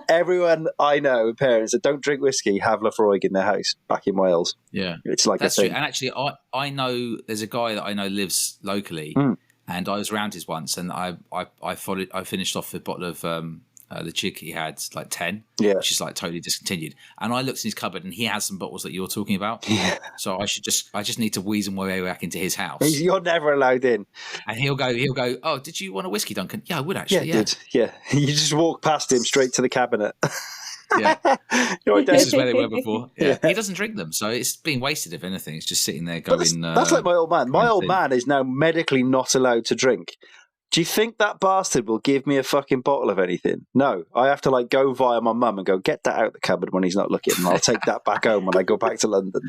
Speaker 3: everyone I know, parents that don't drink whiskey, have Lafroig in their house back in Wales.
Speaker 1: Yeah.
Speaker 3: It's like
Speaker 1: that's
Speaker 3: a thing.
Speaker 1: True. And actually, I know there's a guy that I know lives locally, and I was around his once, and I finished off a bottle of the chick he had, like 10, which is like totally discontinued. And I looked in his cupboard, and he has some bottles that you're talking about. Yeah. So I just need to weasel my way back into his house.
Speaker 3: You're never allowed in.
Speaker 1: And he'll go, oh, did you want a whiskey, Duncan? Yeah, I would actually.
Speaker 3: Yeah. Yeah. You just walk past him straight to the cabinet.
Speaker 1: Yeah. This is where they were before. Yeah. He doesn't drink them, so it's being wasted, if anything. It's just sitting there going...
Speaker 3: That's like my old man. My old man is now medically not allowed to drink. Do you think that bastard will give me a fucking bottle of anything? No. I have to like go via my mum and go, get that out the cupboard when he's not looking, and I'll take that back home when I go back to London.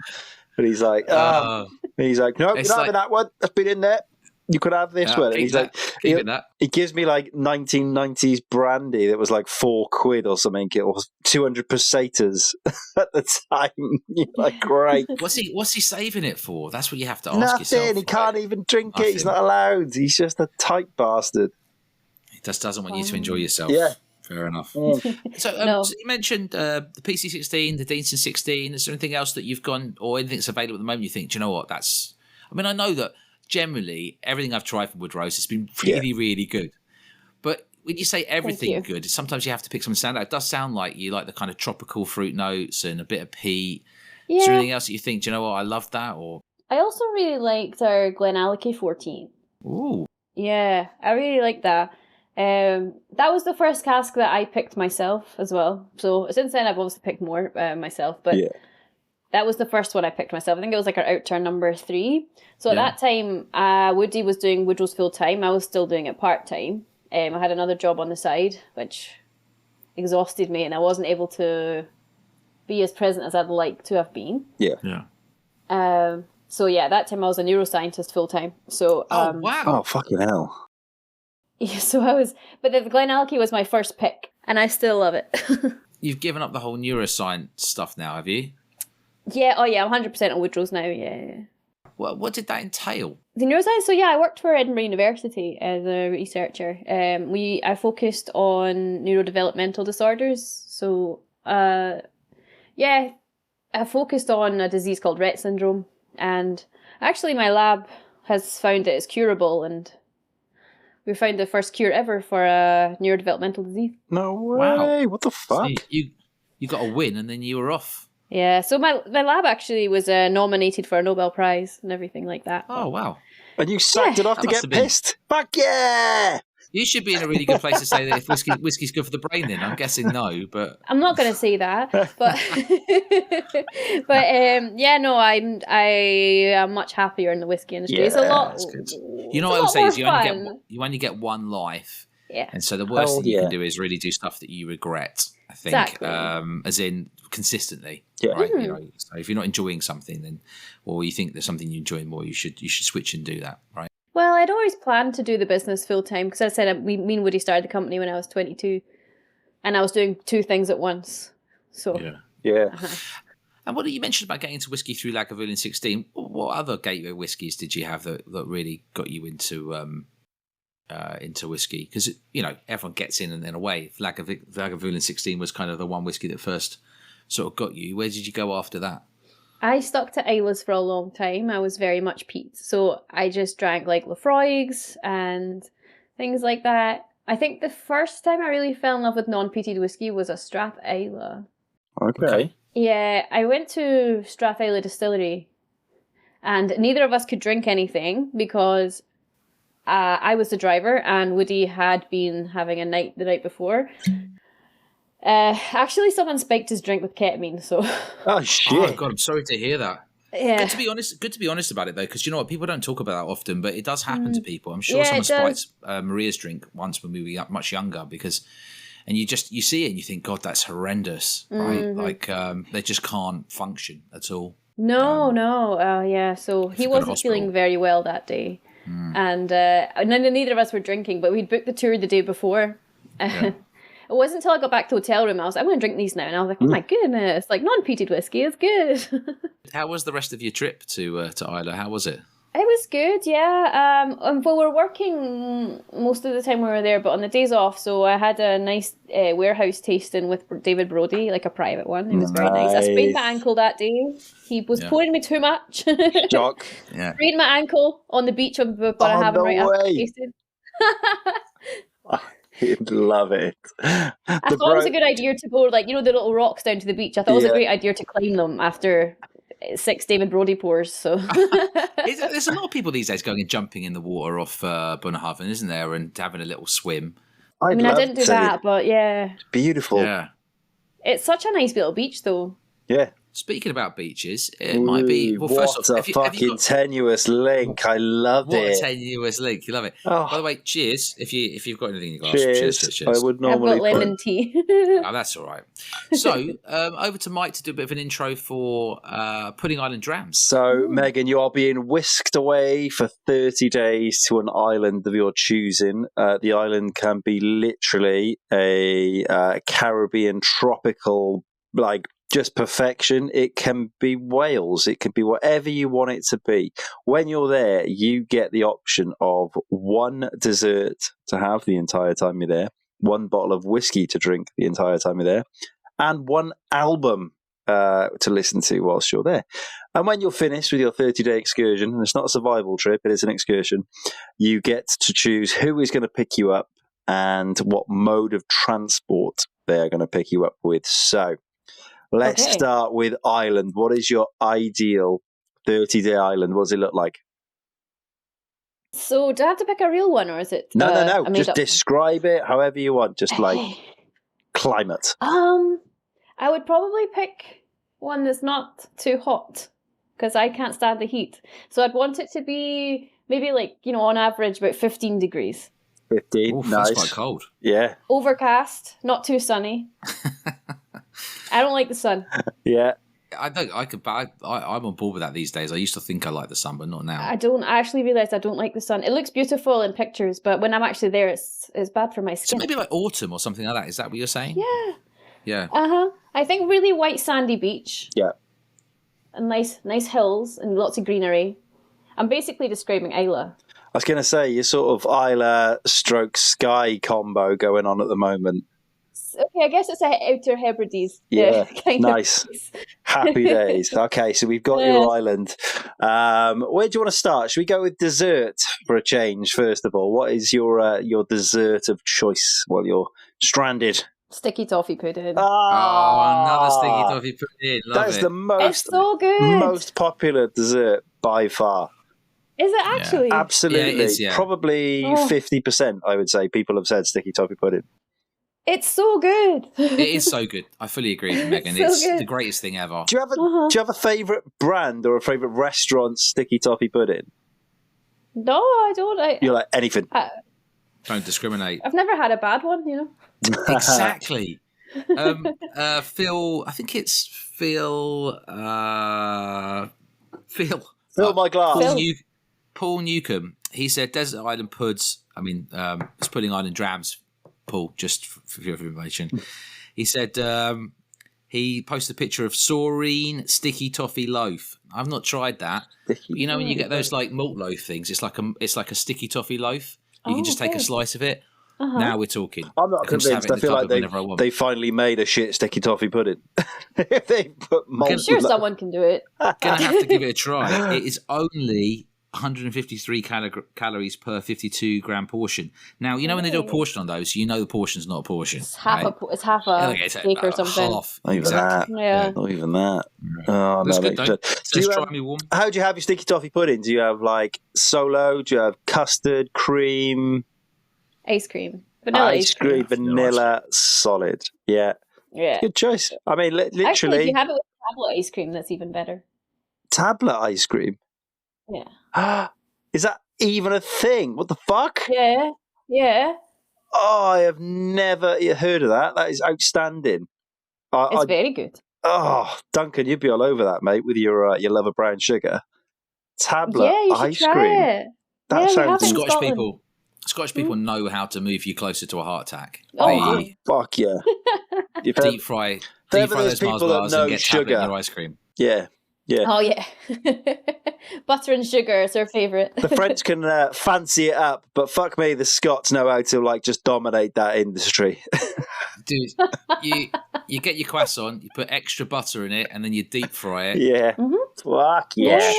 Speaker 3: And he's like, no, you're not having that one. That's been in there. You could have this one. And he's like, he gives me like 1990s brandy that was like £4 or something. It was 200 pesetas at the time. You're like, great.
Speaker 1: What's he saving it for? That's what you have to ask yourself.
Speaker 3: Nothing. He can't even drink it. He's not allowed. He's just a tight bastard.
Speaker 1: He just doesn't want you to enjoy yourself.
Speaker 3: Yeah.
Speaker 1: Fair enough. So you mentioned the PC16, the Deanson 16. Is there anything else that you've gone, or anything that's available at the moment you think, do you know what, I know that generally everything I've tried from Woodrow's has been really, really good. But when you say everything good, sometimes you have to pick something stand out. It does sound like you like the kind of tropical fruit notes and a bit of peat. Yeah. Is there anything else that you think, do you know what, I love that? Or
Speaker 2: I also really liked our Glenallachie 14.
Speaker 1: Ooh.
Speaker 2: Yeah, I really like that. That was the first cask that I picked myself as well. So since then I've obviously picked more myself, but that was the first one I picked myself. I think it was like our outturn number 3. So at that time, Woody was doing Woodrow's full time. I was still doing it part time. I had another job on the side, which exhausted me, and I wasn't able to be as present as I'd like to have been.
Speaker 1: Yeah.
Speaker 2: So at that time I was a neuroscientist full time. So
Speaker 1: wow!
Speaker 3: Oh fucking hell!
Speaker 2: Yeah, so but the Glenallachie was my first pick, and I still love it.
Speaker 1: You've given up the whole neuroscience stuff now, have you?
Speaker 2: Yeah, I'm 100% on Woodrow's now, yeah.
Speaker 1: What did that entail?
Speaker 2: The neuroscience, so I worked for Edinburgh University as a researcher. I focused on neurodevelopmental disorders. So, I focused on a disease called Rett syndrome, and actually my lab has found it is curable, and we found the first cure ever for a neurodevelopmental disease.
Speaker 3: No way! Wow. What the fuck?
Speaker 1: So you got a win, and then you were off.
Speaker 2: Yeah, so my lab actually was nominated for a Nobel Prize and everything like that.
Speaker 1: Oh, wow.
Speaker 3: And you sacked it off to get pissed? Fuck yeah!
Speaker 1: You should be in a really good place to say that if whiskey's good for the brain then. I'm guessing no, but...
Speaker 2: I'm not going to say that, but... I am much happier in the whiskey industry. It's a lot...
Speaker 1: That's good. You know what I would say is you only get one life.
Speaker 2: Yeah.
Speaker 1: And so the worst thing you can do is really do stuff that you regret, I think.
Speaker 2: Exactly.
Speaker 1: As in consistently.
Speaker 3: Yeah.
Speaker 1: Right. Mm-hmm. So if you're not enjoying something, then, or you think there's something you enjoy more, you should switch and do that, right?
Speaker 2: Well, I'd always planned to do the business full time because I said me and Woody started the company when I was 22, and I was doing 2 things at once. So
Speaker 3: yeah.
Speaker 1: Uh-huh. And what you mentioned about getting into whiskey through Lagavulin 16, what other gateway whiskies did you have that really got you into whiskey? Because, everyone gets in and then away. Lagavulin 16 was kind of the one whiskey that first sort of got you. Where did you go after that?
Speaker 2: I stuck to Islay's for a long time. I was very much peat. So I just drank like Lafroigs and things like that. I think the first time I really fell in love with non-peated whiskey was a Strath Islay.
Speaker 3: Okay.
Speaker 2: Yeah, I went to Strath Islay Distillery and neither of us could drink anything because I was the driver and Woody had been having the night before. Actually, someone spiked his drink with ketamine, so...
Speaker 3: Oh, shit.
Speaker 1: Oh, God, I'm sorry to hear that.
Speaker 2: Yeah.
Speaker 1: Good to be honest about it, though, because you know what? People don't talk about that often, but it does happen to people. I'm sure someone spiked Maria's drink once when we were much younger and you see it and you think, God, that's horrendous, right? Like, they just can't function at all.
Speaker 2: No. Yeah, so he wasn't feeling very well that day. And neither of us were drinking, but we'd booked the tour the day before. Yeah. It wasn't until I got back to the hotel room I was like, I'm going to drink these now. And I was like, oh my goodness, like non-peated whiskey is good.
Speaker 1: How was the rest of your trip to Islay? How was it?
Speaker 2: It was good, yeah. We were working most of the time we were there, but on the days off, so I had a nice warehouse tasting with David Brodie, like a private one. It was very nice. I sprained my ankle that day. He was pouring me too much.
Speaker 3: Jock.
Speaker 2: Yeah. Sprained my ankle on the beach, but I haven't right after tasting.
Speaker 3: He'd love it.
Speaker 2: I thought it was a good idea to go, like, the little rocks down to the beach. I thought it was a great idea to climb them after 6 David Brodie pours. So
Speaker 1: there's a lot of people these days going and jumping in the water off Bunnahabhain, isn't there, and having a little swim.
Speaker 2: I didn't do that, but yeah.
Speaker 3: It's beautiful.
Speaker 1: Yeah.
Speaker 2: It's such a nice little beach, though.
Speaker 3: Yeah.
Speaker 1: Speaking about beaches, it might be... Well,
Speaker 3: first off, what a fucking tenuous link. I loved it.
Speaker 1: What a tenuous link. You love it. Oh. By the way, cheers. If you've got anything in your glass.
Speaker 3: Cheers. I would normally
Speaker 2: I've got lemon tea.
Speaker 1: Oh, that's all right. So, over to Mike to do a bit of an intro for Pudding Island Drams.
Speaker 3: So, Megan, you are being whisked away for 30 days to an island of your choosing. The island can be literally a Caribbean tropical, like, just perfection. It can be Wales. It can be whatever you want it to be. When you're there, you get the option of one dessert to have the entire time you're there, one bottle of whiskey to drink the entire time you're there, and one album to listen to whilst you're there. And when you're finished with your 30-day excursion, and it's not a survival trip, it is an excursion, you get to choose who is going to pick you up and what mode of transport they're going to pick you up with. So, let's start with Ireland. What is your ideal 30-day island? What does it look like?
Speaker 2: So, do I have to pick a real one, or is it?
Speaker 3: No. Just describe it however you want. Just like climate.
Speaker 2: I would probably pick one that's not too hot because I can't stand the heat. So, I'd want it to be maybe like, on average about 15 degrees.
Speaker 3: 15,
Speaker 1: Oof,
Speaker 3: nice.
Speaker 1: That's quite cold.
Speaker 3: Yeah.
Speaker 2: Overcast, not too sunny. I don't like the sun.
Speaker 3: Yeah.
Speaker 1: I'm on board with that these days. I used to think I liked the sun, but not now.
Speaker 2: I actually realised I don't like the sun. It looks beautiful in pictures, but when I'm actually there, it's bad for my skin.
Speaker 1: So maybe like autumn or something like that. Is that what you're saying?
Speaker 2: Yeah.
Speaker 1: Yeah.
Speaker 2: I think really white sandy beach.
Speaker 3: Yeah.
Speaker 2: And nice hills and lots of greenery. I'm basically describing Islay.
Speaker 3: I was going to say, you're sort of Islay stroke Skye combo going on at the moment.
Speaker 2: Okay, I guess it's a Outer Hebrides.
Speaker 3: Yeah, nice. Happy days. Okay, so we've got your island. Where do you want to start? Should we go with dessert for a change, first of all? What is your dessert of choice while you're stranded?
Speaker 2: Sticky toffee pudding.
Speaker 1: Oh, another sticky toffee pudding. Love
Speaker 3: That's
Speaker 1: it.
Speaker 3: the most,
Speaker 2: it's so good.
Speaker 3: Most popular dessert by far.
Speaker 2: Is it actually?
Speaker 3: Yeah. Absolutely.
Speaker 1: Yeah, it is, yeah.
Speaker 3: Probably 50%, I would say, people have said sticky toffee pudding.
Speaker 2: It's so good.
Speaker 1: It is so good. I fully agree with Megan. It's the greatest thing ever.
Speaker 3: Do you have a favourite brand or a favourite restaurant sticky toffee pudding?
Speaker 2: No, I don't.
Speaker 3: You're like anything.
Speaker 1: Don't discriminate.
Speaker 2: I've never had a bad one,
Speaker 1: Exactly. Phil, I think it's Phil.
Speaker 3: Fill my glass.
Speaker 1: Paul Newcomb. He said Desert Island Puds. I mean, it's Pudding Island Drams. Paul, just for your information. He said he posted a picture of Saurine Sticky Toffee Loaf. I've not tried that. But you know when you get those like malt loaf things, it's like a sticky toffee loaf. You can just take a slice of it. Now we're talking.
Speaker 3: I'm not convinced. I feel like they finally made a shit sticky toffee pudding. If they put malt,
Speaker 2: I'm sure someone can do it.
Speaker 1: Gonna have to give it a try. It is only 153 calories per 52 gram portion. Now you know when they do a portion on those, you know the portion's not a portion.
Speaker 2: It's half a steak or something.
Speaker 1: Half.
Speaker 3: Not even that.
Speaker 2: Yeah.
Speaker 3: Not even that. Oh,
Speaker 1: that's
Speaker 3: no,
Speaker 1: good though. Says try me warm.
Speaker 3: How do you have your sticky toffee pudding? Do you have like solo? Do you have custard, cream?
Speaker 2: Ice cream. Vanilla ice cream.
Speaker 3: Vanilla, solid. Yeah. Good choice. I mean, literally.
Speaker 2: Actually, if you have it with tablet ice cream, that's even better.
Speaker 3: Tablet ice cream?
Speaker 2: Yeah.
Speaker 3: Is that even a thing? What the fuck?
Speaker 2: Yeah.
Speaker 3: Oh, I have never heard of that. That is outstanding.
Speaker 2: It's very good.
Speaker 3: Oh, Duncan, you'd be all over that, mate, with your love of brown sugar. Tablet ice cream.
Speaker 2: It.
Speaker 3: That sounds
Speaker 1: Scottish people know how to move you closer to a heart attack.
Speaker 3: Fuck yeah.
Speaker 1: Deep fry those Mars bars and get sugar in your ice cream.
Speaker 3: Yeah.
Speaker 2: Oh, yeah. Butter and sugar is our favourite.
Speaker 3: The French can fancy it up, but fuck me, the Scots know how to like just dominate that industry.
Speaker 1: Dude, you get your croissant, you put extra butter in it, and then you deep fry it.
Speaker 3: Yeah. Fuck yeah.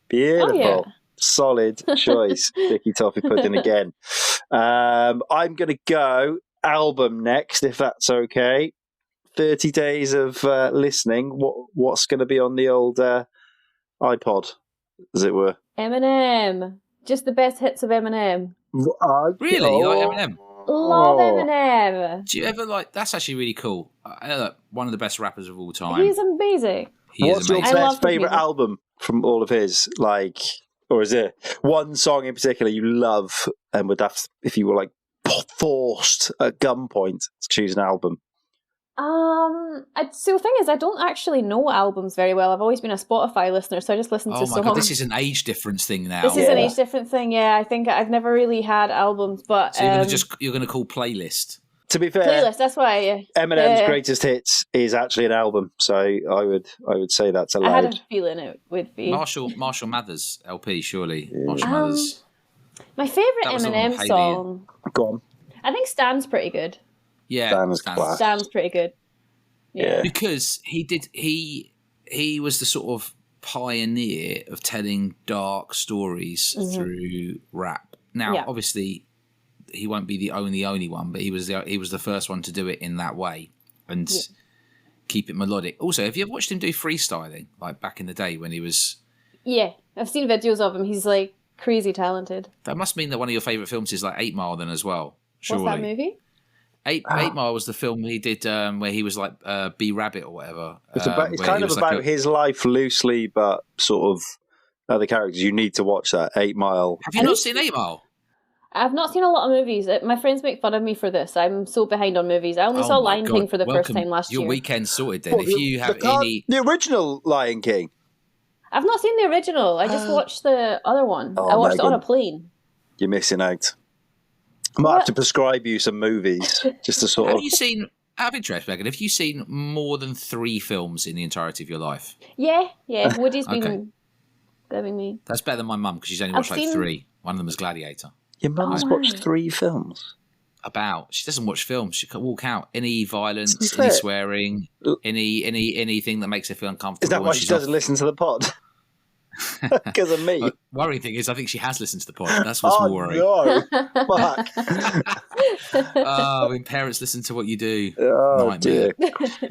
Speaker 3: Beautiful.
Speaker 2: Oh, yeah.
Speaker 3: Solid choice. Sticky toffee pudding again. I'm going to go album next, if that's okay. 30 days of listening. What's going to be on the old iPod, as it were?
Speaker 2: Eminem. Just the best hits of Eminem.
Speaker 1: Really? You like Eminem?
Speaker 2: Love Eminem.
Speaker 1: Do you ever that's actually really cool. One of the best rappers of all time.
Speaker 2: He's amazing.
Speaker 3: What's your best favourite album from all of his? Or is it one song in particular you love and would have to, if you were like forced at gunpoint to choose an album?
Speaker 2: So the thing is, I don't actually know albums very well. I've always been a Spotify listener, so I just listen to songs. Oh my God,
Speaker 1: this is an age difference thing now.
Speaker 2: This is an age different thing, yeah. I think I've never really had albums, but...
Speaker 1: So you're going to call playlist?
Speaker 3: To be fair,
Speaker 2: playlist, that's why.
Speaker 3: Eminem's greatest hits is actually an album, so I would say that's allowed.
Speaker 2: I had a feeling it would be
Speaker 1: Marshall Mathers LP, surely. Marshall Mathers.
Speaker 2: My favourite Eminem song.
Speaker 3: Go on.
Speaker 2: I think Stan's pretty good.
Speaker 1: Yeah,
Speaker 2: Stan's pretty good.
Speaker 3: Yeah,
Speaker 1: because he was the sort of pioneer of telling dark stories through rap. Now, obviously, he won't be the only one, but he was the first one to do it in that way and keep it melodic. Also, have you ever watched him do freestyling, like back in the day when he was? Yeah,
Speaker 2: I've seen videos of him. He's like crazy talented.
Speaker 1: That must mean that one of your favourite films is like 8 Mile then as well. Surely.
Speaker 2: What's that movie?
Speaker 1: 8 Mile was the film he did where he was like B-Rabbit or whatever.
Speaker 3: It's kind of about his life loosely, but sort of other characters. You need to watch that 8 Mile.
Speaker 1: Have you not seen 8 Mile?
Speaker 2: I've not seen a lot of movies. My friends make fun of me for this. I'm so behind on movies. I only saw Lion King for the first time last year.
Speaker 1: Your weekend's sorted then. If you have
Speaker 3: the original Lion King.
Speaker 2: I've not seen the original. I just watched the other one. I watched it on a plane.
Speaker 3: You're missing out. I might have to prescribe you some movies just to sort of...
Speaker 1: Have you seen, out of interest, Megan, have you seen more than 3 films in the entirety of your life?
Speaker 2: Yeah. Woody's been giving me.
Speaker 1: That's better than my mum because she's only watched 3. One of them was Gladiator.
Speaker 3: Your mum's watched 3 films?
Speaker 1: She doesn't watch films. She can walk out any violence, any swearing, anything that makes her feel uncomfortable.
Speaker 3: Is that why she doesn't listen to the pod? Because of me.
Speaker 1: Worrying thing is, I think she has listened to the pod. That's what's more worrying.
Speaker 3: No. Fuck.
Speaker 1: When parents listen to what you do,
Speaker 3: nightmare.
Speaker 1: Dear.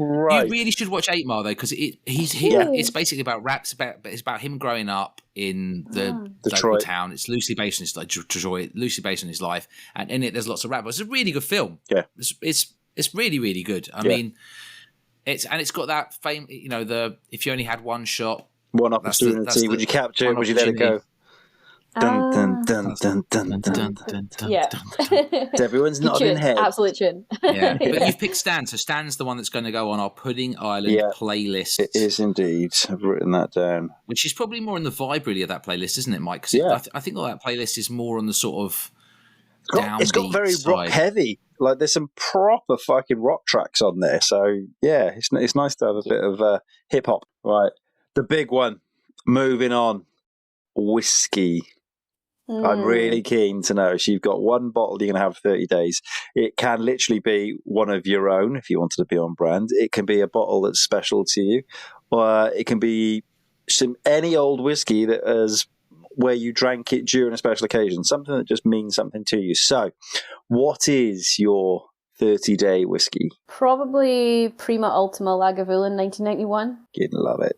Speaker 3: Right.
Speaker 1: You really should watch 8 Mile though, because it's basically about raps. It's about him growing up in the local town. It's loosely based on Detroit, loosely based on his life, and in it there's lots of rap. But it's a really good film.
Speaker 3: Yeah,
Speaker 1: it's really really good. I mean, it's got that fame. You know, if you only had one shot.
Speaker 3: One opportunity. Would you capture it? Would you let it go? Dun, dun, dun, dun, dun, dun, dun, dun.
Speaker 2: Yeah.
Speaker 3: Everyone's nodding head.
Speaker 2: Absolute tune.
Speaker 1: Yeah. But you've picked Stan. So Stan's the one that's going to go on our Pudding Island playlist.
Speaker 3: It is indeed. I've written that down.
Speaker 1: Which is probably more in the vibe really of that playlist, isn't it, Mike? Because I think that playlist is more on the sort of
Speaker 3: It's got very rock heavy. Like there's some proper fucking rock tracks on there. So yeah, it's nice to have a bit of hip hop. Right, the big one. Moving on, whiskey. I'm really keen to know. So you've got one bottle you're going to have 30 days. It can literally be one of your own if you wanted to be on brand. It can be a bottle that's special to you, or it can be any old whiskey that is where you drank it during a special occasion, something that just means something to you. So, what is your 30-day whiskey?
Speaker 2: Probably Prima Ultima Lagavulin 1991.
Speaker 3: You'd love it.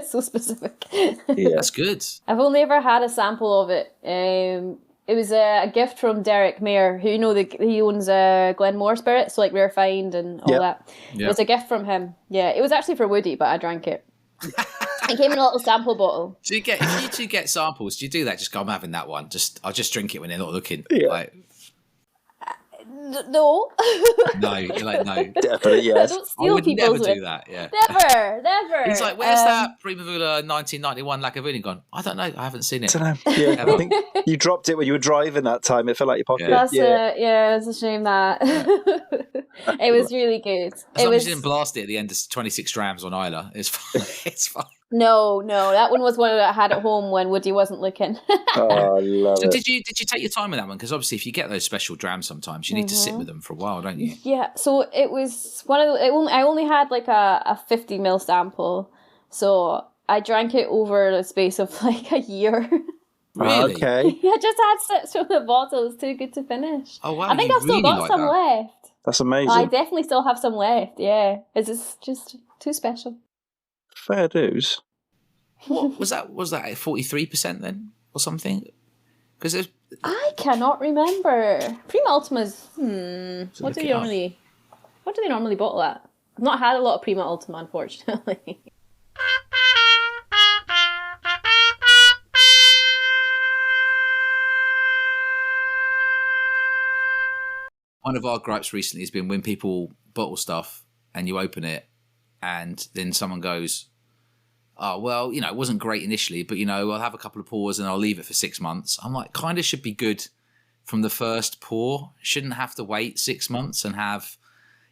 Speaker 2: So specific.
Speaker 3: Yeah.
Speaker 1: That's good.
Speaker 2: I've only ever had a sample of it. It was a gift from Derek Mayer, who he owns Glenmore Spirits, so like Rare Find and all that. Yep. It was a gift from him. Yeah, it was actually for Woody, but I drank it. It came in a little sample bottle.
Speaker 1: If you two get samples, do you do that? Just go, I'm having that one. I'll just drink it when they're not looking.
Speaker 3: Yeah.
Speaker 1: Like,
Speaker 2: no.
Speaker 1: No, you're like, no.
Speaker 3: Definitely, yes.
Speaker 2: I don't steal people's
Speaker 1: never do that, yeah.
Speaker 2: Never.
Speaker 1: He's like, where's that Primavera 1991 Lagavulin gone? I don't know. I haven't seen it.
Speaker 3: I don't know. Yeah, I think you dropped it when you were driving that time. It fell out your pocket.
Speaker 2: Yeah. That's it. Yeah, it's a shame that. It was really good.
Speaker 1: As long as you didn't blast it at the end of 26 grams on Islay, it's fine. It's fine.
Speaker 2: No, that one was one that I had at home when Woody wasn't looking.
Speaker 3: Oh, I love it.
Speaker 1: Did you take your time with that one? Because obviously, if you get those special drams, sometimes you need to sit with them for a while, don't you?
Speaker 2: Yeah. So it was one of the. I only had like a 50 ml sample, so I drank it over the space of like a year.
Speaker 1: Really?
Speaker 3: Okay.
Speaker 2: I just had sips from the bottle. It's too good to finish.
Speaker 1: Oh wow!
Speaker 2: I think I've still got some left.
Speaker 3: That's amazing.
Speaker 2: I definitely still have some left. Yeah, it's just too special.
Speaker 3: Fair dues.
Speaker 1: What was that? Was that 43% then, or something? Because
Speaker 2: I cannot remember. Prima Ultima's. What do they normally bottle at? I've not had a lot of Prima Ultima, unfortunately.
Speaker 1: One of our gripes recently has been when people bottle stuff and you open it, and then someone goes, oh, well, it wasn't great initially, but, I'll have a couple of pours and I'll leave it for 6 months. I'm like, kind of should be good from the first pour. Shouldn't have to wait 6 months and have,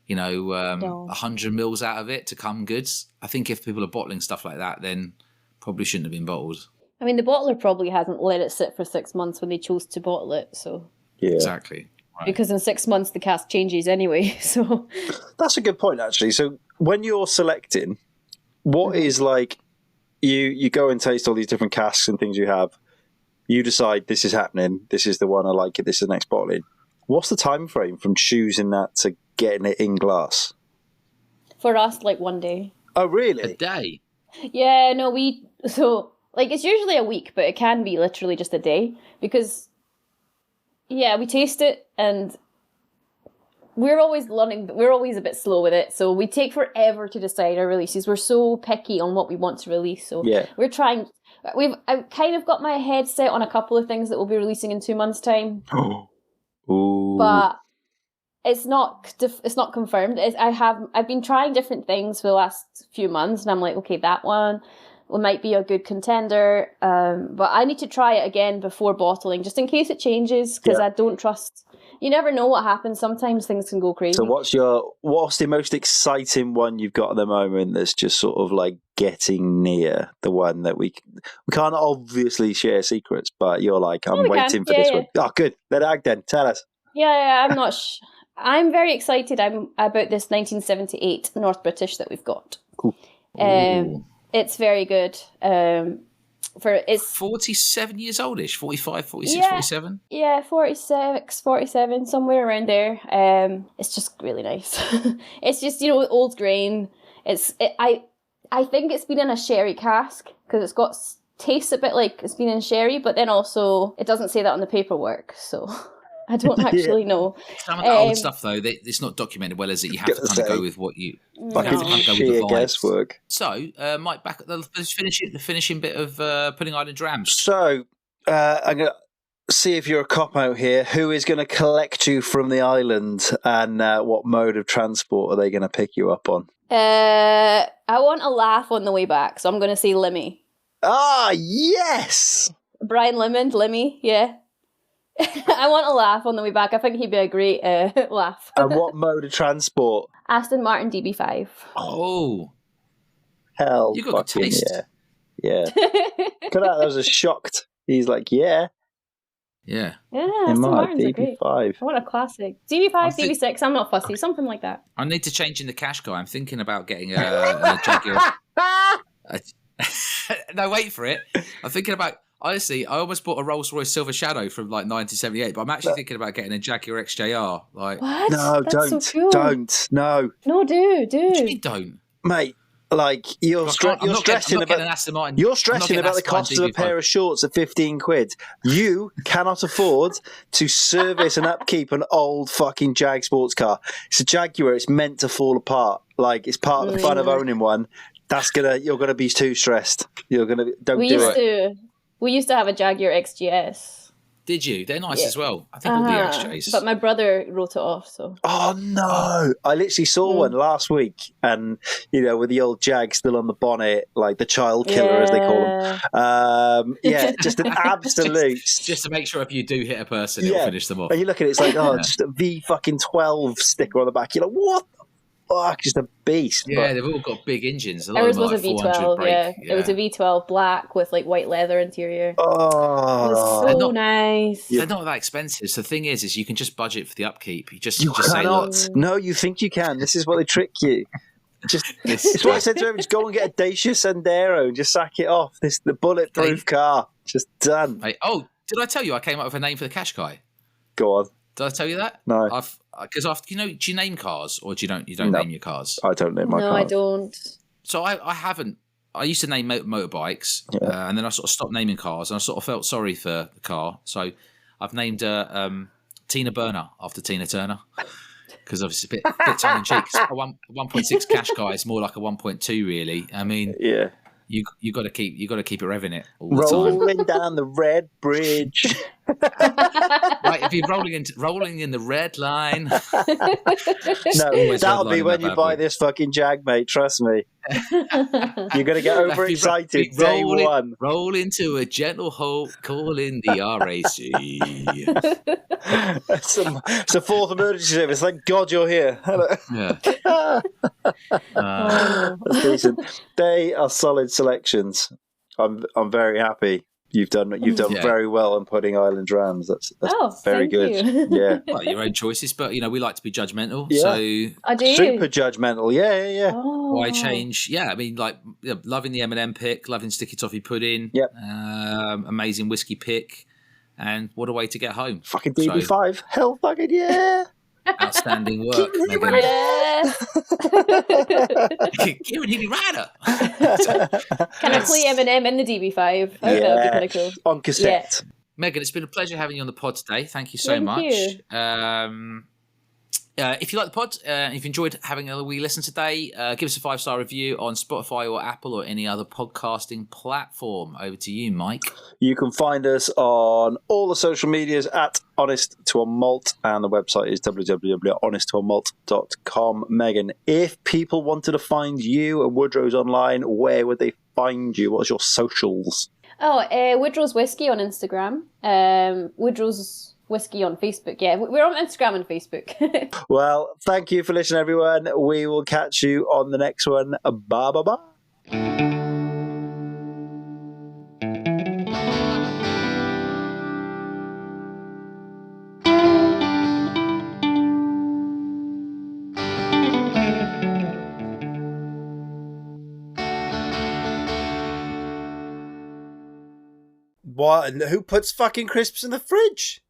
Speaker 1: 100 mils out of it to come good. I think if people are bottling stuff like that, then probably shouldn't have been bottled.
Speaker 2: I mean, the bottler probably hasn't let it sit for 6 months when they chose to bottle it, so...
Speaker 3: Yeah.
Speaker 1: Exactly. Right.
Speaker 2: Because in 6 months, the cask changes anyway, so...
Speaker 3: That's a good point, actually. So when you're selecting, what is like... You go and taste all these different casks and things you have. You decide this is happening. This is the one I like it. This is the next bottling. What's the time frame from choosing that to getting it in glass?
Speaker 2: For us, like 1 day.
Speaker 3: Oh, really?
Speaker 1: A day?
Speaker 2: Yeah, no, it's usually a week, but it can be literally just a day because, we taste it and we're always learning, but we're always a bit slow with it. So we take forever to decide our releases. We're so picky on what we want to release. So we're trying. I've kind of got my head set on a couple of things that we'll be releasing in 2 months' time.
Speaker 3: Ooh.
Speaker 2: But it's not confirmed. I've been trying different things for the last few months, and I'm like, okay, that one might be a good contender. But I need to try it again before bottling, just in case it changes, because I don't trust. You never know what happens. Sometimes things can go crazy.
Speaker 3: So what's the most exciting one you've got at the moment that's just sort of like getting near the one that we can't obviously share secrets, but you're like, I'm waiting for this one. Oh, good. Let Ag then tell us.
Speaker 2: Yeah, I'm not. I'm very excited. I'm about this 1978 North British that we've got.
Speaker 3: Cool.
Speaker 2: It's very good. It's
Speaker 1: 47 years oldish, 45, 46, 47?
Speaker 2: Yeah, 46, 47, somewhere around there. It's just really nice. It's just, old grain. I think it's been in a sherry cask because it's got tastes a bit like it's been in sherry, but then also it doesn't say that on the paperwork, so I don't actually know.
Speaker 1: Some of the old stuff, though, it's not documented well, is it? You have to kind of go with what you...
Speaker 3: sheer guesswork.
Speaker 1: So, Mike, back at the finishing bit of Pudding Island Drams.
Speaker 3: So, I'm going to see if you're a cop-out here. Who is going to collect you from the island, and what mode of transport are they going to pick you up on?
Speaker 2: I want a laugh on the way back, so I'm going to say Limmy.
Speaker 3: Ah, yes!
Speaker 2: Brian Limond, Limmy, yeah. I want a laugh on the way back. I think he'd be a great laugh.
Speaker 3: And what mode of transport?
Speaker 2: Aston Martin DB5.
Speaker 1: Oh.
Speaker 3: Hell,
Speaker 1: You got the taste.
Speaker 3: Yeah. Look at that was a shocked. He's like, yeah.
Speaker 2: Yeah, Aston Martins are great.
Speaker 3: DB5.
Speaker 2: I want a classic. DB5, DB6, I'm not fussy. Something like that.
Speaker 1: I need to change in the cash guy. I'm thinking about getting a Jaguar. No, wait for it. I'm thinking about... Honestly, I almost bought a Rolls-Royce Silver Shadow from like 1978, but I'm actually thinking about getting a Jaguar XJR. Like,
Speaker 2: what?
Speaker 3: No,
Speaker 2: That's
Speaker 3: don't.
Speaker 2: So cool.
Speaker 3: Don't. No.
Speaker 2: No, do.
Speaker 1: What do you mean don't?
Speaker 3: Mate, like, you're stressing about the cost of a pair of shorts at 15 quid. You cannot afford to service and upkeep an old fucking Jag sports car. It's a Jaguar. It's meant to fall apart. Like, it's part of the fun of owning one. You're gonna be too stressed.
Speaker 2: We used to have a Jaguar XGS.
Speaker 1: Did you? They're nice as well. I think all the XJs.
Speaker 2: But my brother wrote it off. So.
Speaker 3: Oh no! I literally saw one last week, and with the old Jag still on the bonnet, like the child killer as they call them. Just an absolute.
Speaker 1: just to make sure if you do hit a person, it'll finish them off.
Speaker 3: And you look at it, it's like just a V12 sticker on the back. You're like, what? Fuck, just a beast.
Speaker 1: Yeah, they've all got big engines.
Speaker 2: Ours was a V12, yeah. It was a V12 black with like white leather interior.
Speaker 3: Oh,
Speaker 2: it was so nice.
Speaker 1: They're not that expensive. So the thing is you can just budget for the upkeep. You just say, look.
Speaker 3: No, you think you can. This is what they trick you. It's what I said to him. Just go and get a Dacia Sandero and just sack it off. The bulletproof car. Just done.
Speaker 1: Hey, did I tell you I came up with a name for the cash guy?
Speaker 3: Go on.
Speaker 1: Did I tell you that?
Speaker 3: No.
Speaker 1: Because do you name cars or do you don't name your cars?
Speaker 3: I don't name my cars.
Speaker 2: No, I don't. So
Speaker 1: I haven't. I used to name motorbikes, and then I sort of stopped naming cars, and I sort of felt sorry for the car. So I've named Tina Burner after Tina Turner, because obviously a bit tongue in cheek. A 1.6 cash guy is more like a 1.2, really. I mean,
Speaker 3: yeah.
Speaker 1: You got to keep it revving it all the time.
Speaker 3: Rolling down the red bridge.
Speaker 1: Right, if you're rolling in the red line.
Speaker 3: No, that'll be when you buy this fucking Jag, mate. Trust me. You're gonna get overexcited day one.
Speaker 1: Roll into a gentle halt, call in the RAC.
Speaker 3: It's a fourth emergency service. Thank God you're here.
Speaker 1: Yeah.
Speaker 3: That's decent. They are solid selections. I'm very happy. You've done very well in putting Island Rams. That's very good.
Speaker 2: You.
Speaker 3: Yeah.
Speaker 1: Well, your own choices, but we like to be judgmental.
Speaker 3: Yeah.
Speaker 1: So
Speaker 2: I do.
Speaker 3: Super judgmental. Yeah.
Speaker 2: Oh.
Speaker 1: Why change? Yeah, I mean, like loving the M&M pick, loving sticky toffee pudding.
Speaker 3: Yep.
Speaker 1: Amazing whiskey pick, and what a way to get home.
Speaker 3: Fucking DB5. So, hell fucking yeah.
Speaker 1: Outstanding work, Megan.
Speaker 2: Yes.
Speaker 1: Kieran Healy Rider.
Speaker 2: Can I play M&M in the DB5? That would be kind of cool.
Speaker 3: On cassette.
Speaker 1: Yeah. Megan, it's been a pleasure having you on the pod today. Thank you so much. If you like the pod, if you enjoyed having a wee listen today, give us a 5-star review on Spotify or Apple or any other podcasting platform. Over to you, Mike.
Speaker 3: You can find us on all the social medias at Honest to a Malt, and the website is www.honesttoamalt.com. Megan, if people wanted to find you and Woodrow's online, where would they find you? What's your socials?
Speaker 2: Woodrow's Whisky on Instagram. Woodrow's Whisky on Facebook. Yeah, we're on Instagram and Facebook.
Speaker 3: Well, thank you for listening, everyone. We will catch you on the next one. Bye. What? Who puts fucking crisps in the fridge?